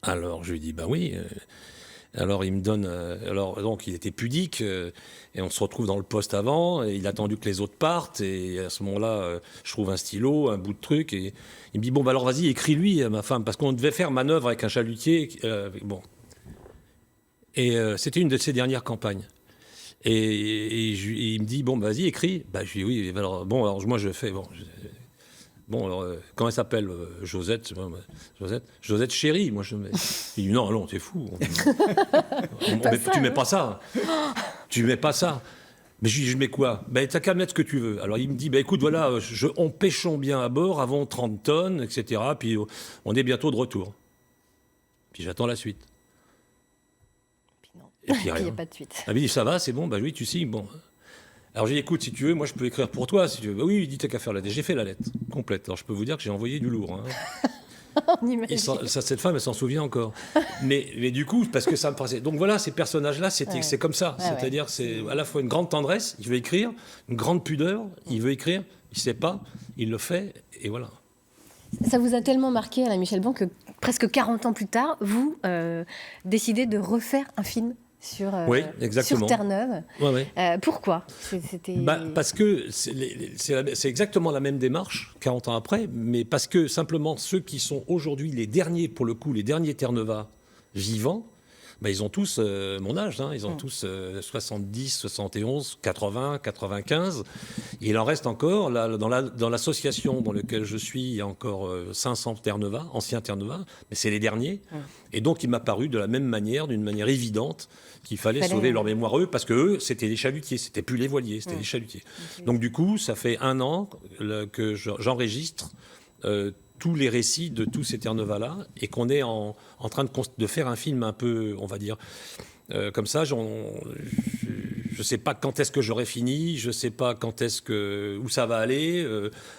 Alors, je lui ai dit « Bah oui. » Alors il me donne, alors donc il était pudique et on se retrouve dans le poste avant et il a attendu que les autres partent et à ce moment-là je trouve un stylo, un bout de truc et il me dit bon bah alors vas-y écris-lui à ma femme parce qu'on devait faire manœuvre avec un chalutier bon et c'était une de ses dernières campagnes et il me dit bon bah, vas-y écris bah je dis oui alors bon alors moi je fais bon, alors, comment elle s'appelle Josette Chérie. Moi, il dit non, t'es fou. Tu mets pas ça. Tu mets pas ça. Mais je mets quoi t'as qu'à mettre ce que tu veux. Alors, il me dit, écoute, voilà, on pêchons bien à bord avant 30 tonnes, etc. Puis, on est bientôt de retour. Puis, j'attends la suite. Puis non, et puis, il n'y a pas de suite. Il me dit, ça va, c'est bon oui, tu signes, bon. Alors j'ai dit, écoute, si tu veux, moi je peux écrire pour toi, si tu veux. Bah, oui, il dit, t'as qu'à faire la lettre. J'ai fait la lettre complète. Alors je peux vous dire que j'ai envoyé du lourd. On imagine. Cette femme, elle s'en souvient encore. mais du coup, parce que ça me passait. Donc voilà, ces personnages-là, c'est comme ça. C'est-à-dire, c'est à la fois une grande tendresse, il veut écrire, une grande pudeur, il veut écrire, il ne sait pas, il le fait, et voilà. Ça vous a tellement marqué, Alain Michel Blanc, que presque 40 ans plus tard, vous décidez de refaire un film sur Terre-Neuve. Pourquoi parce que c'est exactement la même démarche, 40 ans après, mais parce que simplement ceux qui sont aujourd'hui les derniers, pour le coup, les derniers Terre-Neuvas vivants, ils ont tous mon âge, ils ont tous 70, 71, 80, 95. Et il en reste encore, là, dans l'association dans laquelle je suis, il y a encore 500 Terre-Neuvas, anciens Terre-Neuvas, mais c'est les derniers. Et donc il m'a paru de la même manière, d'une manière évidente, qu'il fallait sauver leur mémoire eux, parce que eux, c'était les chalutiers, c'était plus les voiliers, c'était les chalutiers. Donc du coup, ça fait 1 an que j'enregistre tous les récits de tous ces Terre-Neuvas-là, et qu'on est en train de faire un film un peu, on va dire, comme ça. Je ne sais pas quand est-ce que j'aurai fini, je ne sais pas où ça va aller.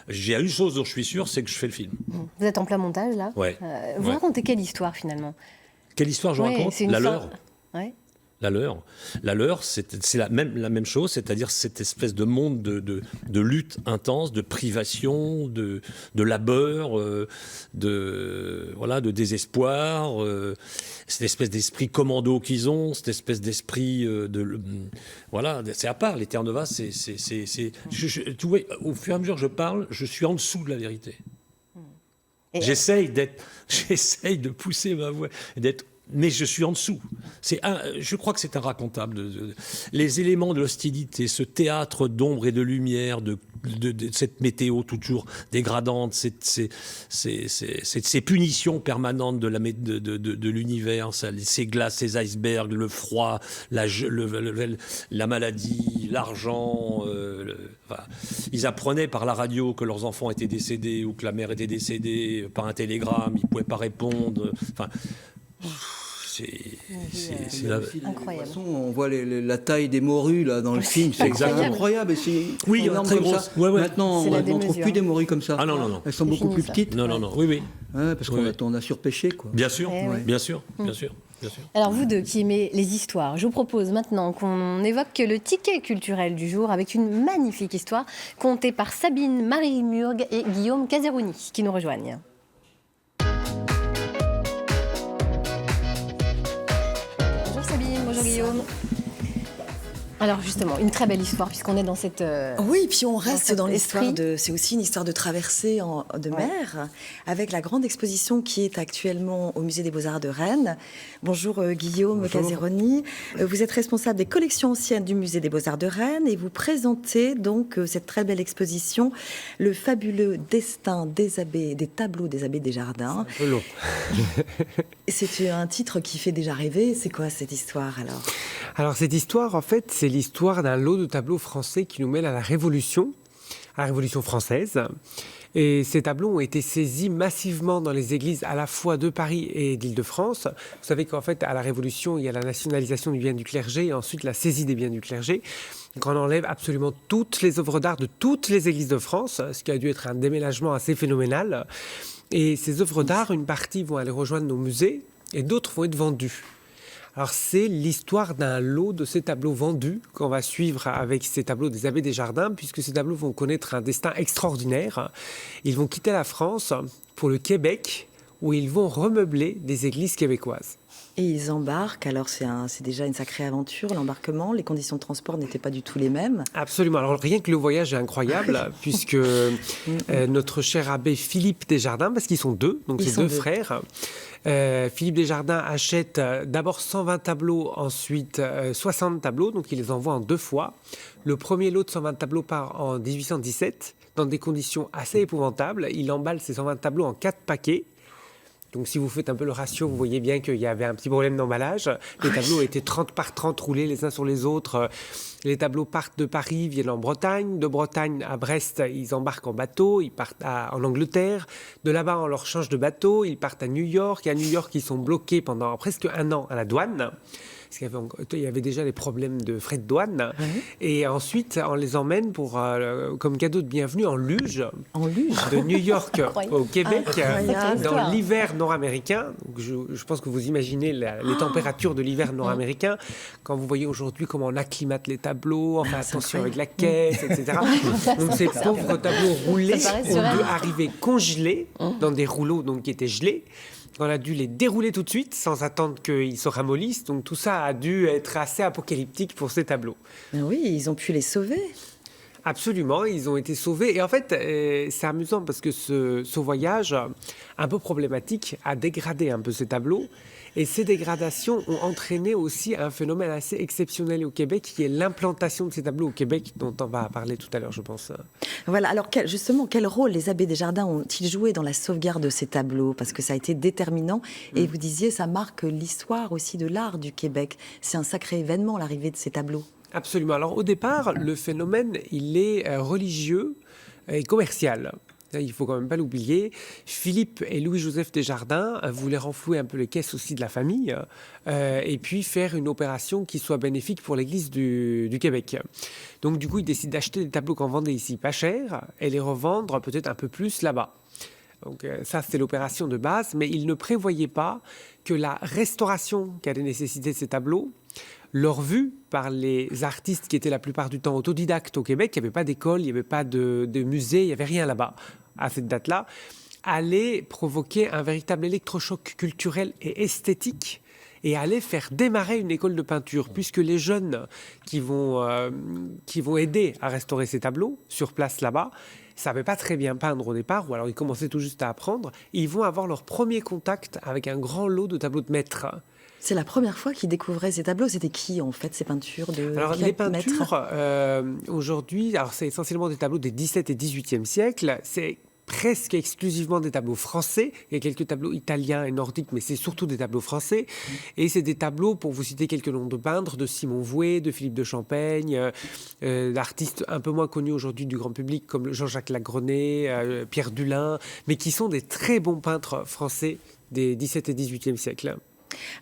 J'ai une chose dont je suis sûr, c'est que je fais le film. Vous êtes en plein montage, là. Vous racontez quelle histoire, finalement? Quelle histoire je raconte? La leur. La leur, c'est la même chose, c'est-à-dire cette espèce de monde de lutte intense, de privation, de labeur, de désespoir, cette espèce d'esprit commando qu'ils ont, cette espèce d'esprit c'est à part. Les Terre-Neuvas, tu vois, au fur et à mesure que je parle, je suis en dessous de la vérité. J'essaye de pousser ma voix, mais je suis en dessous. Je crois que c'est inracontable. Les éléments de l'hostilité, ce théâtre d'ombre et de lumière, de cette météo toujours dégradante, ces punitions permanentes de l'univers, ces glaces, ces icebergs, le froid, la maladie, l'argent. Ils apprenaient par la radio que leurs enfants étaient décédés ou que la mère était décédée par un télégramme. Ils ne pouvaient pas répondre. C'est incroyable. De toute façon, on voit la taille des morues là, dans le film, c'est incroyable. Oui, il y en a très grosses. Maintenant, on ne trouve plus des morues comme ça. Ah non. Elles sont beaucoup plus petites. Non. Oui. Parce qu'on a surpêché, quoi. Bien sûr. Alors vous deux qui aimez les histoires, je vous propose maintenant qu'on évoque le ticket culturel du jour avec une magnifique histoire contée par Sabine Marie-Murgue et Guillaume Caseroni qui nous rejoignent. Bonjour Guillaume. Alors justement, une très belle histoire puisqu'on est dans cette... Oui, puis on reste dans l'histoire de... C'est aussi une histoire de traversée de mer avec la grande exposition qui est actuellement au Musée des Beaux-Arts de Rennes. Bonjour Guillaume Caseroni. Vous êtes responsable des collections anciennes du Musée des Beaux-Arts de Rennes et vous présentez donc cette très belle exposition, Le fabuleux destin des abbés, des tableaux des abbés Desjardins. C'est un peu long. C'est un titre qui fait déjà rêver. C'est quoi cette histoire Alors cette histoire, en fait, c'est l'histoire d'un lot de tableaux français qui nous mêle à la Révolution française. Et ces tableaux ont été saisis massivement dans les églises à la fois de Paris et d'Île-de-France. Vous savez qu'en fait, à la Révolution, il y a la nationalisation du bien du clergé et ensuite la saisie des biens du clergé. Donc on enlève absolument toutes les œuvres d'art de toutes les églises de France, ce qui a dû être un déménagement assez phénoménal. Et ces œuvres d'art, une partie vont aller rejoindre nos musées et d'autres vont être vendues. Alors c'est l'histoire d'un lot de ces tableaux vendus qu'on va suivre avec ces tableaux des abbés Desjardins, puisque ces tableaux vont connaître un destin extraordinaire. Ils vont quitter la France pour le Québec, où ils vont remeubler des églises québécoises. Et ils embarquent, alors c'est déjà une sacrée aventure, l'embarquement, les conditions de transport n'étaient pas du tout les mêmes. Absolument, alors rien que le voyage est incroyable, puisque notre cher abbé Philippe Desjardins, parce qu'ils sont deux, donc c'est deux frères, Philippe Desjardins achète d'abord 120 tableaux, ensuite 60 tableaux, donc il les envoie en 2 fois. Le premier lot de 120 tableaux part en 1817, dans des conditions assez épouvantables. Il emballe ces 120 tableaux en 4 paquets. Donc si vous faites un peu le ratio, vous voyez bien qu'il y avait un petit problème d'emballage. Les tableaux étaient 30 par 30 roulés les uns sur les autres. Les tableaux partent de Paris, viennent en Bretagne. De Bretagne à Brest, ils embarquent en bateau. Ils partent en Angleterre. De là-bas, on leur change de bateau. Ils partent à New York. Et à New York, ils sont bloqués pendant presque 1 an à la douane. Parce qu'il y avait déjà des problèmes de frais de douane. Et ensuite, on les emmène comme cadeau de bienvenue en luge. De New York au Québec, dans l'hiver nord-américain. Je pense que vous imaginez les températures de l'hiver nord-américain. Quand vous voyez aujourd'hui comment on acclimate les tableaux, on fait attention avec la caisse, etc. Donc ces pauvres tableaux roulés ont dû arriver congelés dans des rouleaux qui étaient gelés. On a dû les dérouler tout de suite sans attendre qu'ils se ramollissent. Donc tout ça a dû être assez apocalyptique pour ces tableaux. Ben oui, ils ont pu les sauver. Absolument, ils ont été sauvés. Et en fait, c'est amusant parce que ce voyage un peu problématique a dégradé un peu ces tableaux. Et ces dégradations ont entraîné aussi un phénomène assez exceptionnel au Québec, qui est l'implantation de ces tableaux au Québec, dont on va parler tout à l'heure, je pense. Voilà, alors justement, quel rôle les abbés Desjardins ont-ils joué dans la sauvegarde de ces tableaux? Parce que ça a été déterminant. Et vous disiez, ça marque l'histoire aussi de l'art du Québec. C'est un sacré événement, l'arrivée de ces tableaux. Absolument. Alors au départ, le phénomène, il est religieux et commercial. Il ne faut quand même pas l'oublier. Philippe et Louis-Joseph Desjardins voulaient renflouer un peu les caisses aussi de la famille et puis faire une opération qui soit bénéfique pour l'Église du Québec. Donc du coup, ils décident d'acheter des tableaux qu'on vendait ici pas cher et les revendre peut-être un peu plus là-bas. Donc ça, c'était l'opération de base, mais ils ne prévoyaient pas que la restauration qu'allait nécessiter ces tableaux, leur vue par les artistes qui étaient la plupart du temps autodidactes au Québec, il n'y avait pas d'école, il n'y avait pas de musée, il n'y avait rien là-bas à cette date-là, allait provoquer un véritable électrochoc culturel et esthétique et allait faire démarrer une école de peinture, puisque les jeunes qui vont aider à restaurer ces tableaux sur place là-bas ne savaient pas très bien peindre au départ, ou alors ils commençaient tout juste à apprendre, et ils vont avoir leur premier contact avec un grand lot de tableaux de maîtres. C'est la première fois qu'ils découvraient ces tableaux. C'était qui, en fait, ces peintures de Alors, les peintures, aujourd'hui, c'est essentiellement des tableaux des 17 et 18e siècles. C'est presque exclusivement des tableaux français. Il y a quelques tableaux italiens et nordiques, mais c'est surtout des tableaux français. Et c'est des tableaux, pour vous citer quelques noms de peintres, de Simon Vouet, de Philippe de Champaigne, d'artistes un peu moins connus aujourd'hui du grand public, comme Jean-Jacques Lagrenet, Pierre Dulin, mais qui sont des très bons peintres français des 17 et 18e siècles.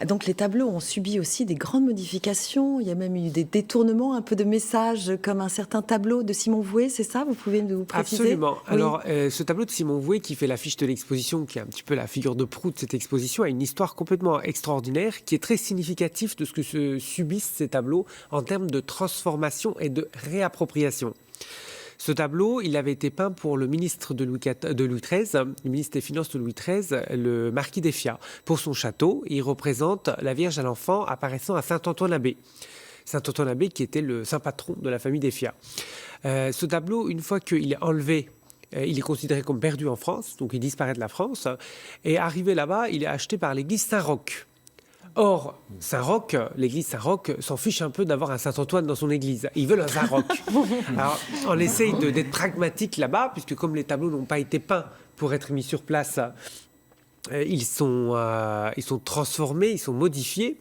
Donc les tableaux ont subi aussi des grandes modifications. Il y a même eu des détournements, un peu de messages, comme un certain tableau de Simon Vouet, c'est ça? Vous pouvez nous préciser? Absolument. Oui. Alors, ce tableau de Simon Vouet, qui fait l'affiche de l'exposition, qui est un petit peu la figure de proue de cette exposition, a une histoire complètement extraordinaire, qui est très significative de ce que subissent ces tableaux en termes de transformation et de réappropriation. Ce tableau, il avait été peint pour le ministre de Louis XIII, le ministre des Finances de Louis XIII, le marquis d'Effiat. Pour son château, il représente la Vierge à l'enfant apparaissant à Saint-Antoine-l'Abbé. Saint-Antoine-l'Abbé qui était le saint patron de la famille d'Effiat. Ce tableau, une fois qu'il est enlevé, il est considéré comme perdu en France, donc il disparaît de la France. Et arrivé là-bas, il est acheté par l'église Saint-Roch. Or, Saint-Roch, l'église Saint-Roch s'en fiche un peu d'avoir un Saint-Antoine dans son église. Ils veulent un Saint-Roch. Alors, on essaye d'être pragmatique là-bas, puisque comme les tableaux n'ont pas été peints pour être mis sur place, ils sont transformés, ils sont modifiés.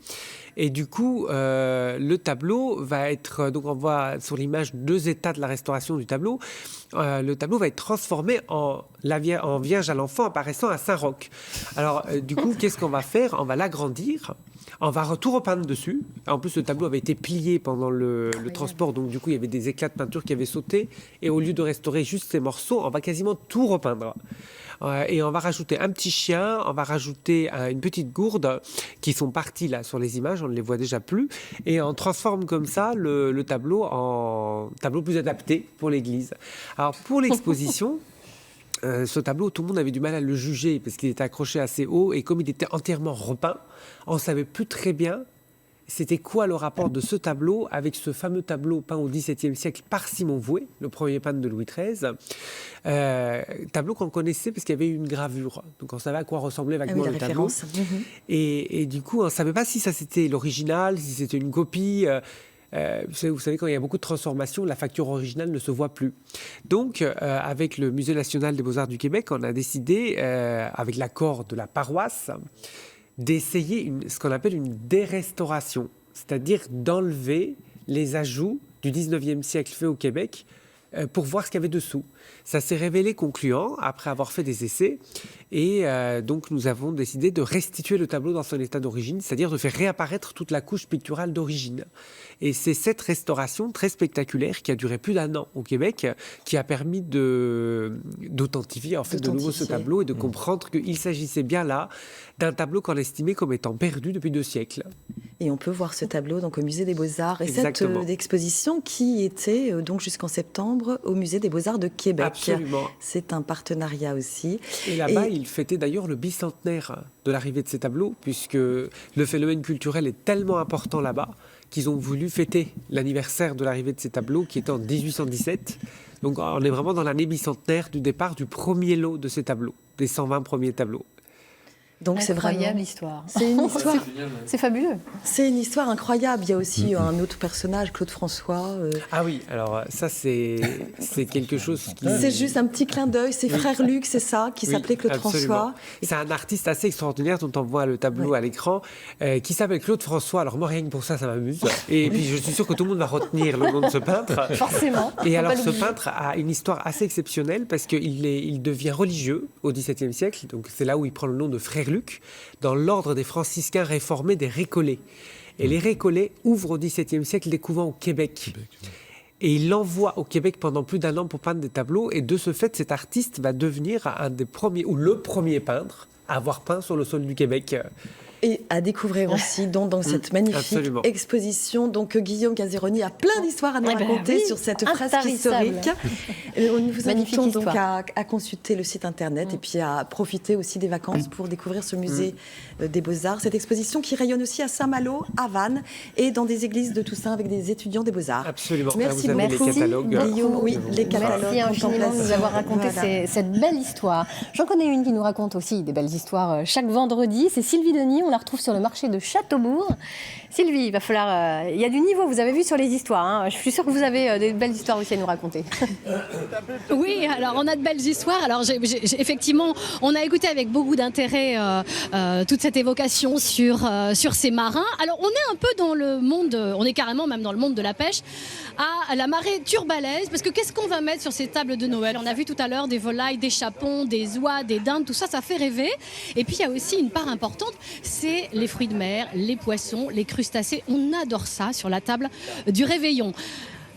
Et du coup, le tableau va être... Donc, on voit sur l'image 2 états de la restauration du tableau. Le tableau va être transformé en Vierge à l'enfant apparaissant à Saint-Roch. Alors, du coup, qu'est-ce qu'on va faire? On va l'agrandir. On va tout repeindre dessus. En plus, le tableau avait été plié pendant le transport. Donc, du coup, il y avait des éclats de peinture qui avaient sauté. Et au lieu de restaurer juste ces morceaux, on va quasiment tout repeindre. Et on va rajouter un petit chien, on va rajouter une petite gourde qui sont parties là sur les images, on ne les voit déjà plus, et on transforme comme ça le tableau en tableau plus adapté pour l'église. Alors pour l'exposition, ce tableau, tout le monde avait du mal à le juger parce qu'il était accroché assez haut et comme il était entièrement repeint, on ne savait plus très bien c'était quoi le rapport de ce tableau avec ce fameux tableau peint au XVIIe siècle par Simon Vouet, le premier peintre de Louis XIII. Tableau qu'on connaissait parce qu'il y avait une gravure. Donc on savait à quoi ressemblait vaguement le tableau. Et du coup, on ne savait pas si ça c'était l'original, si c'était une copie. Vous savez, quand il y a beaucoup de transformations, la facture originale ne se voit plus. Donc, avec le Musée national des beaux-arts du Québec, on a décidé, avec l'accord de la paroisse, d'essayer ce qu'on appelle une dérestauration, c'est-à-dire d'enlever les ajouts du 19e siècle faits au Québec pour voir ce qu'il y avait dessous. Ça s'est révélé concluant après avoir fait des essais et donc nous avons décidé de restituer le tableau dans son état d'origine, c'est-à-dire de faire réapparaître toute la couche picturale d'origine. Et c'est cette restauration très spectaculaire qui a duré plus d'1 an au Québec qui a permis d'authentifier en fait de nouveau ce tableau et de comprendre qu'il s'agissait bien là d'un tableau qu'on estimait comme étant perdu depuis 2 siècles. Et on peut voir ce tableau donc, au Musée des Beaux-Arts. Et Exactement. cette exposition qui était donc jusqu'en septembre au Musée des Beaux-Arts de Québec. Absolument. C'est un partenariat aussi. Et là-bas, il fêtait d'ailleurs le bicentenaire de l'arrivée de ces tableaux, puisque le phénomène culturel est tellement important là-bas qu'ils ont voulu fêter l'anniversaire de l'arrivée de ces tableaux, qui était en 1817. Donc on est vraiment dans l'année bicentenaire du départ du premier lot de ces tableaux, des 120 premiers tableaux. Donc c'est incroyable histoire. C'est une histoire. C'est fabuleux. C'est une histoire incroyable. Il y a aussi un autre personnage, Claude François. Ah oui, alors ça c'est quelque chose qui... C'est juste un petit clin d'œil. C'est Frère Luc, c'est ça, qui s'appelait Claude absolument. François. C'est un artiste assez extraordinaire dont on voit le tableau à l'écran, qui s'appelle Claude François. Alors moi rien que pour ça m'amuse. Et puis je suis sûr que tout le monde va retenir le nom de ce peintre. Forcément. Et alors ce peintre a une histoire assez exceptionnelle parce qu'il devient religieux au XVIIe siècle. Donc c'est là où il prend le nom de Frère Luc, dans l'ordre des franciscains réformés des Récollets. Et les Récollets ouvrent au XVIIe siècle des couvents au Québec. Et il l'envoie au Québec pendant plus d'1 an pour peindre des tableaux. Et de ce fait, cet artiste va devenir un des premiers, ou le premier peintre à avoir peint sur le sol du Québec. Et à découvrir aussi dans cette magnifique absolument. Exposition. Donc Guillaume Casironi a plein d'histoires à nous raconter sur cette fresque historique. Nous vous invitons donc à consulter le site internet et puis à profiter aussi des vacances pour découvrir ce musée des Beaux-Arts. Cette exposition qui rayonne aussi à Saint-Malo, à Vannes et dans des églises de Toussaint avec des étudiants des Beaux-Arts. Absolument. Merci vous avez beaucoup, les catalogues. Guillaume. Oui, les catalogues. Merci infiniment de nous avoir raconté cette belle histoire. J'en connais une qui nous raconte aussi des belles histoires chaque vendredi. C'est Sylvie Denis. On la retrouve sur le marché de Châteaubourg. Sylvie, il va falloir... il y a du niveau, vous avez vu sur les histoires. Hein. Je suis sûre que vous avez des belles histoires aussi à nous raconter. Oui, alors on a de belles histoires. Alors effectivement, on a écouté avec beaucoup d'intérêt toute cette évocation sur ces marins. Alors on est un peu dans le monde, on est carrément même dans le monde de la pêche, à la marée turbalaise, parce que qu'est-ce qu'on va mettre sur ces tables de Noël? On a vu tout à l'heure des volailles, des chapons, des oies, des dindes, tout ça, ça fait rêver. Et puis il y a aussi une part importante, c'est les fruits de mer, les poissons, les crustacés. On adore ça sur la table du réveillon.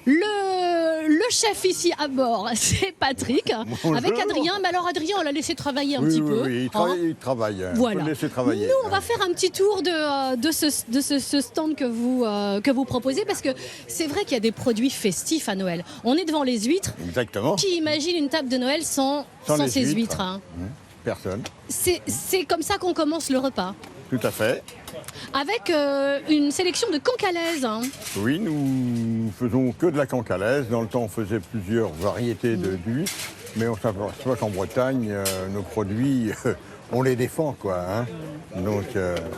Le chef ici à bord, c'est Patrick. Bonjour. Avec Adrien. Mais alors Adrien, on l'a laissé travailler un petit peu. Oui, il travaille. Voilà. On peut le laisser travailler. Nous, on va faire un petit tour de ce stand que vous proposez, parce que c'est vrai qu'il y a des produits festifs à Noël. On est devant les huîtres. Exactement. Qui imagine une table de Noël sans ces huîtres, hein. Personne. C'est comme ça qu'on commence le repas. Tout à fait. Avec une sélection de cancalaises. Hein. Oui, nous faisons que de la cancalaise. Dans le temps, on faisait plusieurs variétés d'huîtres. Mais on s'aperçoit qu'en Bretagne, nos produits, on les défend, quoi. Hein. Donc,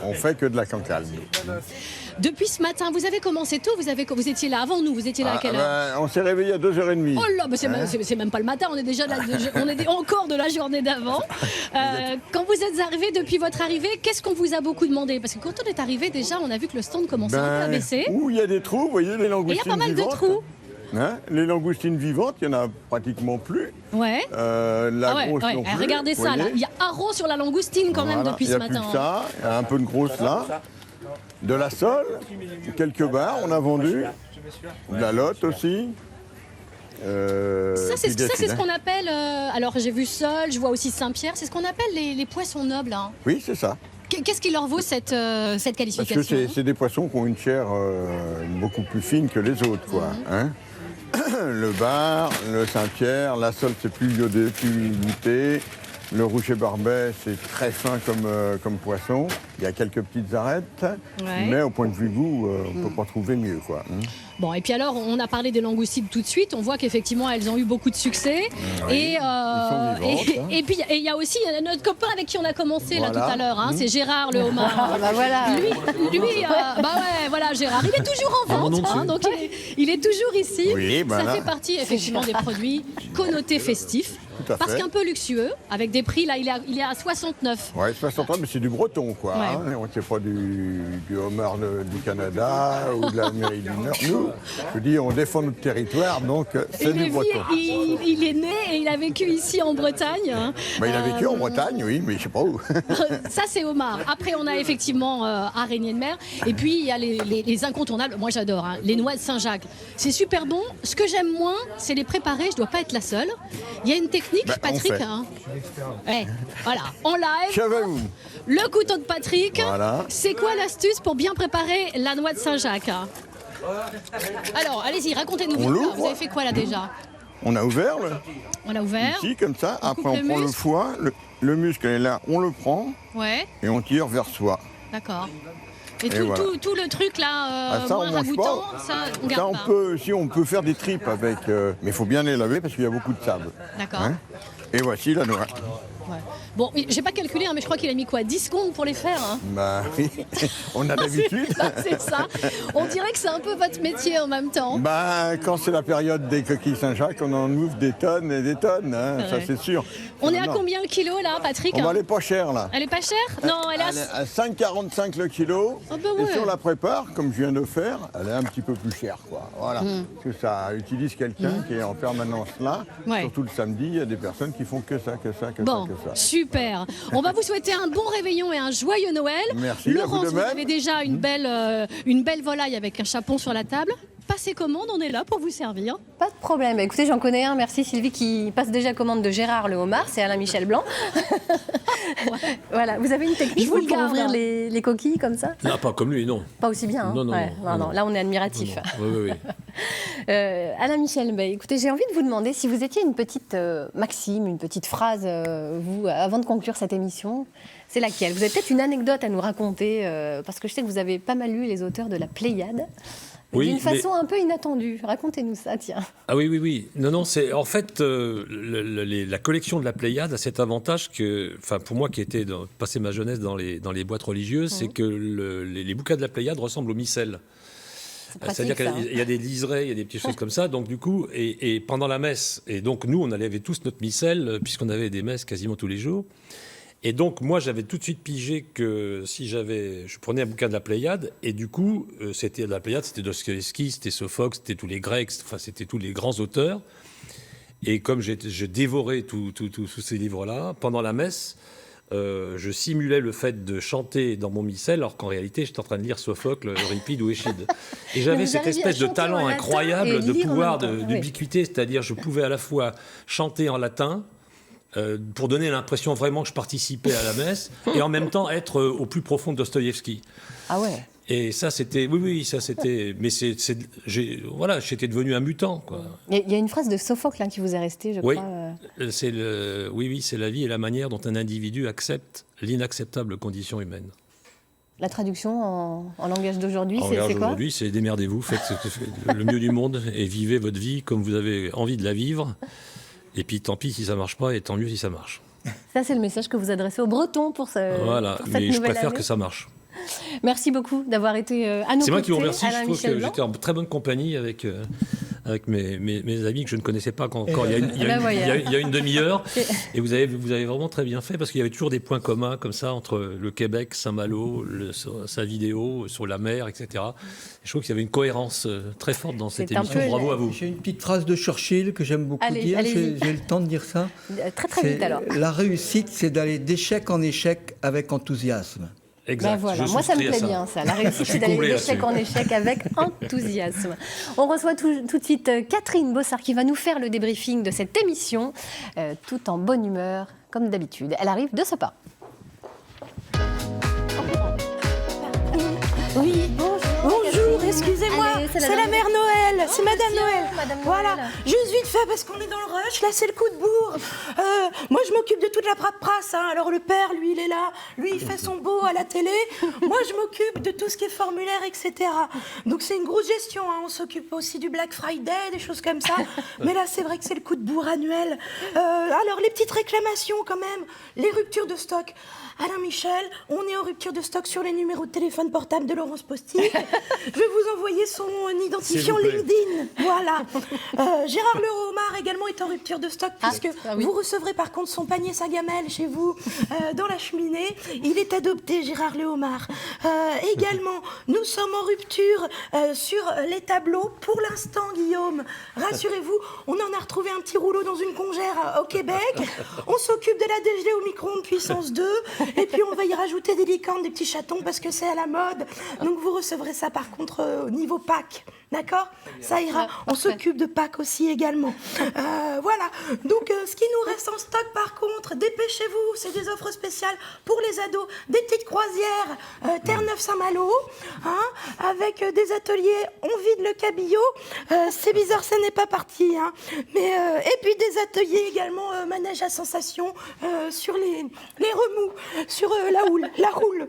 on fait que de la cancale. Depuis ce matin, vous avez commencé tôt, vous étiez là avant nous, vous étiez là à quelle heure? On s'est réveillé à 2h30. Oh là, c'est même pas le matin, on est déjà là, on est encore de la journée d'avant. Quand vous êtes arrivé, depuis votre arrivée, qu'est-ce qu'on vous a beaucoup demandé? Parce que quand on est arrivé, déjà, on a vu que le stand commençait un peu à baisser. Où il y a des trous, vous voyez, les langoustines. Il y a pas mal vivantes. De trous. Hein, les langoustines vivantes, il n'y en a pratiquement plus. Ouais. Grosse non plus, regardez ça, là. Il y a haro sur la langoustine quand même depuis ce matin. Il y a plus que ça, il y a un peu de grosse là. De la sole, quelques bars, on a vendu. De la lotte aussi. Ça, c'est ce qu'on appelle... alors, j'ai vu sole, je vois aussi Saint-Pierre. C'est ce qu'on appelle les poissons nobles. Hein. Oui, c'est ça. Qu'est-ce qui leur vaut cette qualification? Parce que c'est des poissons qui ont une chair beaucoup plus fine que les autres, quoi. Hein. le bar, le Saint-Pierre, la sole c'est plus iodé, plus goûté. Le rouget barbet, c'est très fin comme poisson. Il y a quelques petites arêtes, mais au point de vue goût, on ne peut pas trouver mieux, quoi. Bon, et puis alors, on a parlé des langoustines tout de suite. On voit qu'effectivement, elles ont eu beaucoup de succès. Oui, et puis, il y a aussi notre copain avec qui on a commencé là tout à l'heure. Hein, c'est Gérard le homard. Voilà. Voilà, Gérard. Il est toujours en vente, hein, donc il est toujours ici. Oui, Ça fait partie effectivement des produits connotés festifs. Parce qu'un peu luxueux, avec des prix, là, il est à 69. Oui, 69, mais c'est du breton, quoi. Ouais. Hein. On ne sait pas du homard du Canada ou de l'Amérique du Nord. Nous, je veux dire, on défend notre territoire, donc c'est du breton. Il est né et il a vécu ici en Bretagne. Hein. Bah, il a vécu en Bretagne, oui, mais je ne sais pas où. Ça, c'est homard. Après, on a effectivement araignée de mer. Et puis, il y a les incontournables. Moi, j'adore, hein, les noix de Saint-Jacques. C'est super bon. Ce que j'aime moins, c'est les préparer. Je ne dois pas être la seule. Il y a une technique, Patrick. Hein. Voilà, en live. Le couteau de Patrick. Voilà. C'est quoi l'astuce pour bien préparer la noix de Saint-Jacques? Alors, allez-y, racontez-nous. Vous avez fait quoi là déjà? On a ouvert. On l'a ouvert. Ici, comme ça. Après, on prend le foie. Le muscle est là, on le prend. Ouais. Et on tire vers soi. D'accord. Et tout le truc là, ça, moins ragoûtant, ça on garde pas. On peut faire des tripes avec, mais il faut bien les laver parce qu'il y a beaucoup de sable. D'accord. Hein, et voici la noix. Ouais. Bon, j'ai pas calculé, hein, mais je crois qu'il a mis quoi, 10 secondes pour les faire, hein. Bah oui, on a l'habitude. C'est ça. On dirait que c'est un peu votre métier en même temps. Bah, quand c'est la période des coquilles Saint-Jacques, on en ouvre des tonnes et des tonnes, hein, ça c'est sûr. On est à combien le kilo là, Patrick? Elle est pas chère là. Elle est pas chère? Non, elle est à 5,45 le kilo. Oh, bah ouais. Et si on la prépare, comme je viens de faire, elle est un petit peu plus chère, quoi. Voilà. Parce que ça utilise quelqu'un qui est en permanence là. Ouais. Surtout le samedi, il y a des personnes qui font que ça, que ça, que bon, ça, que ça. Super. On va vous souhaiter un bon réveillon et un joyeux Noël. Merci. Laurence, vous avez déjà une belle volaille avec un chapon sur la table. Passez commande, on est là pour vous servir. Pas de problème. Écoutez, j'en connais un, merci Sylvie, qui passe déjà commande de Gérard le homard, c'est Alain-Michel Blanc. Voilà, vous avez une technique pour ouvrir les coquilles comme ça? Non, pas comme lui, non. Pas aussi bien, hein. Non. Là, on est admiratif. Oui. Alain-Michel, écoutez, j'ai envie de vous demander si vous étiez une petite maxime, une petite phrase, vous, avant de conclure cette émission, c'est laquelle? Vous avez peut-être une anecdote à nous raconter, parce que je sais que vous avez pas mal lu les auteurs de la Pléiade. Oui, d'une façon un peu inattendue. Racontez-nous ça, tiens. Ah oui. Non, c'est en fait la collection de la Pléiade a cet avantage que, enfin pour moi qui était passé ma jeunesse dans les boîtes religieuses, c'est que les bouquins de la Pléiade ressemblent aux missels. C'est-à-dire qu'il y a des liserés, il y a des petites choses comme ça. Donc du coup, et pendant la messe, et donc nous on avait tous notre missel puisqu'on avait des messes quasiment tous les jours. Et donc, moi, j'avais tout de suite pigé que si je prenais un bouquin de la Pléiade, et du coup, c'était de la Pléiade, c'était Dostoïevski, c'était Sophocle, c'était tous les Grecs, enfin, c'était tous les grands auteurs. Et comme je dévorais tous ces livres-là, pendant la messe, je simulais le fait de chanter dans mon missel, alors qu'en réalité, j'étais en train de lire Sophocle, Euripide ou Échide. Et j'avais cette espèce de talent incroyable de pouvoir, d'ubiquité, c'est-à-dire je pouvais à la fois chanter en latin, pour donner l'impression vraiment que je participais à la messe, et en même temps être au plus profond de Dostoïevski. Ah ouais. Et ça, c'était... Oui, ça, c'était... Mais j'étais devenu un mutant, quoi. Il y a une phrase de Sophocle qui vous est restée, je crois. C'est c'est la vie et la manière dont un individu accepte l'inacceptable condition humaine. La traduction en langage d'aujourd'hui, c'est quoi? Aujourd'hui, c'est démerdez-vous, faites le mieux du monde et vivez votre vie comme vous avez envie de la vivre. Et puis tant pis si ça marche pas et tant mieux si ça marche. Ça, c'est le message que vous adressez aux Bretons pour cette nouvelle année. Mais je préfère que ça marche. Merci beaucoup d'avoir été à nos côtés. C'est moi qui vous remercie. Je trouve que j'étais en très bonne compagnie avec mes amis que je ne connaissais pas encore il y a une demi-heure. Et vous avez vraiment très bien fait parce qu'il y avait toujours des points communs comme ça entre le Québec, Saint-Malo, sa vidéo sur la mer, etc. Et je trouve qu'il y avait une cohérence très forte dans cette émission. Bravo à vous. J'ai une petite phrase de Churchill que j'aime beaucoup dire. J'ai le temps de dire ça. Très vite alors. La réussite, c'est d'aller d'échec en échec avec enthousiasme. Exact. Voilà. Moi, ça me plaît bien, ça. La réussite, c'est d'aller d'échec en échec avec enthousiasme. On reçoit tout de suite Catherine Bossard qui va nous faire le débriefing de cette émission, tout en bonne humeur, comme d'habitude. Elle arrive de ce pas. Oui, bonjour, excusez-moi, c'est la mère Noël. Noël, c'est Madame Noël. Madame Voilà, Noël. juste vite fait parce qu'on est dans le rush, là c'est le coup de bourre. Moi je m'occupe de toute la paperasse, hein. Alors le père, lui il est là, lui il fait son beau à la télé. Moi je m'occupe de tout ce qui est formulaire, etc. Donc c'est une grosse gestion, hein. On s'occupe aussi du Black Friday, des choses comme ça. Mais là c'est vrai que c'est le coup de bourre annuel. Alors les petites réclamations quand même, les ruptures de stock. Alain Michel, on est en rupture de stock sur les numéros de téléphone portable de Laurence Postic. Je vais vous envoyer son identifiant S'il vous plaît. LinkedIn. Voilà. Gérard Leromard également est en rupture de stock puisque oui. vous recevrez par contre son panier Sagamel chez vous dans la cheminée. Il est adopté, Gérard Leromard. Également, nous sommes en rupture sur les tableaux. Pour l'instant, Guillaume, rassurez-vous, on en a retrouvé un petit rouleau dans une congère au Québec. On s'occupe de la dégelée au micro-ondes puissance 2. Et puis on va y rajouter des licornes, des petits chatons parce que c'est à la mode. Donc vous recevrez ça par contre au niveau Pâques. D'accord? Ça ira. On s'occupe de Pâques aussi également. Voilà. Donc ce qui nous reste en stock par contre, dépêchez-vous, c'est des offres spéciales pour les ados. Des petites croisières Terre-Neuve-Saint-Malo, hein, avec des ateliers On vide le cabillaud. C'est bizarre, ça n'est pas parti. Hein. Mais, et puis des ateliers également manège à sensation sur les remous, sur la roule.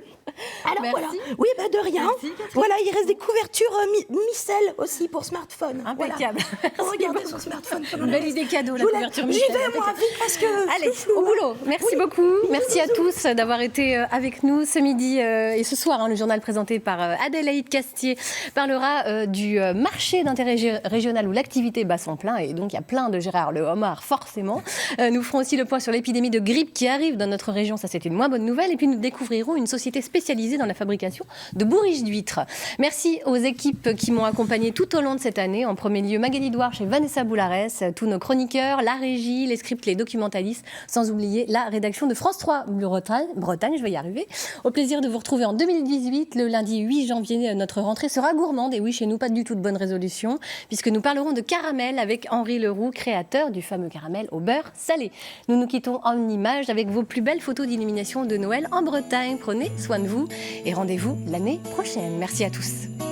Alors Merci. voilà. Oui, bah de rien. Merci, Voilà, il reste des couvertures micelles aussi pour smartphone. Impeccable. Voilà. Regardez son smartphone. Belle idée cadeau, la Voilà. couverture J'y Michel. vais moi vite parce que Allez, c'est flou, au hein. boulot. Merci beaucoup. Merci à tous d'avoir été avec nous ce midi et ce soir. Le journal présenté par Adélaïde Castier parlera du marché d'intérêt régional où l'activité bat son plein. Et donc, il y a plein de Gérard Leromard, forcément. Nous ferons aussi le point sur l'épidémie de grippe qui arrive dans notre région. Ça, c'est une moins bonne nouvelle. Et puis, nous découvrirons une société spécialisée dans la fabrication de bourriches d'huîtres. Merci aux équipes qui m'ont accompagnée tout au long de cette année. En premier lieu, Magali Douard chez Vanessa Boulares, tous nos chroniqueurs, la régie, les scripts, les documentalistes, sans oublier la rédaction de France 3 Bretagne, je vais y arriver. Au plaisir de vous retrouver en 2018, le lundi 8 janvier, notre rentrée sera gourmande. Et oui, chez nous, pas du tout de bonne résolution, puisque nous parlerons de caramel avec Henri Leroux, créateur du fameux caramel au beurre salé. Nous nous quittons en images avec vos plus belles photos d'illumination de Noël en Bretagne. Prenez soin de vous et rendez-vous l'année prochaine. Merci à tous.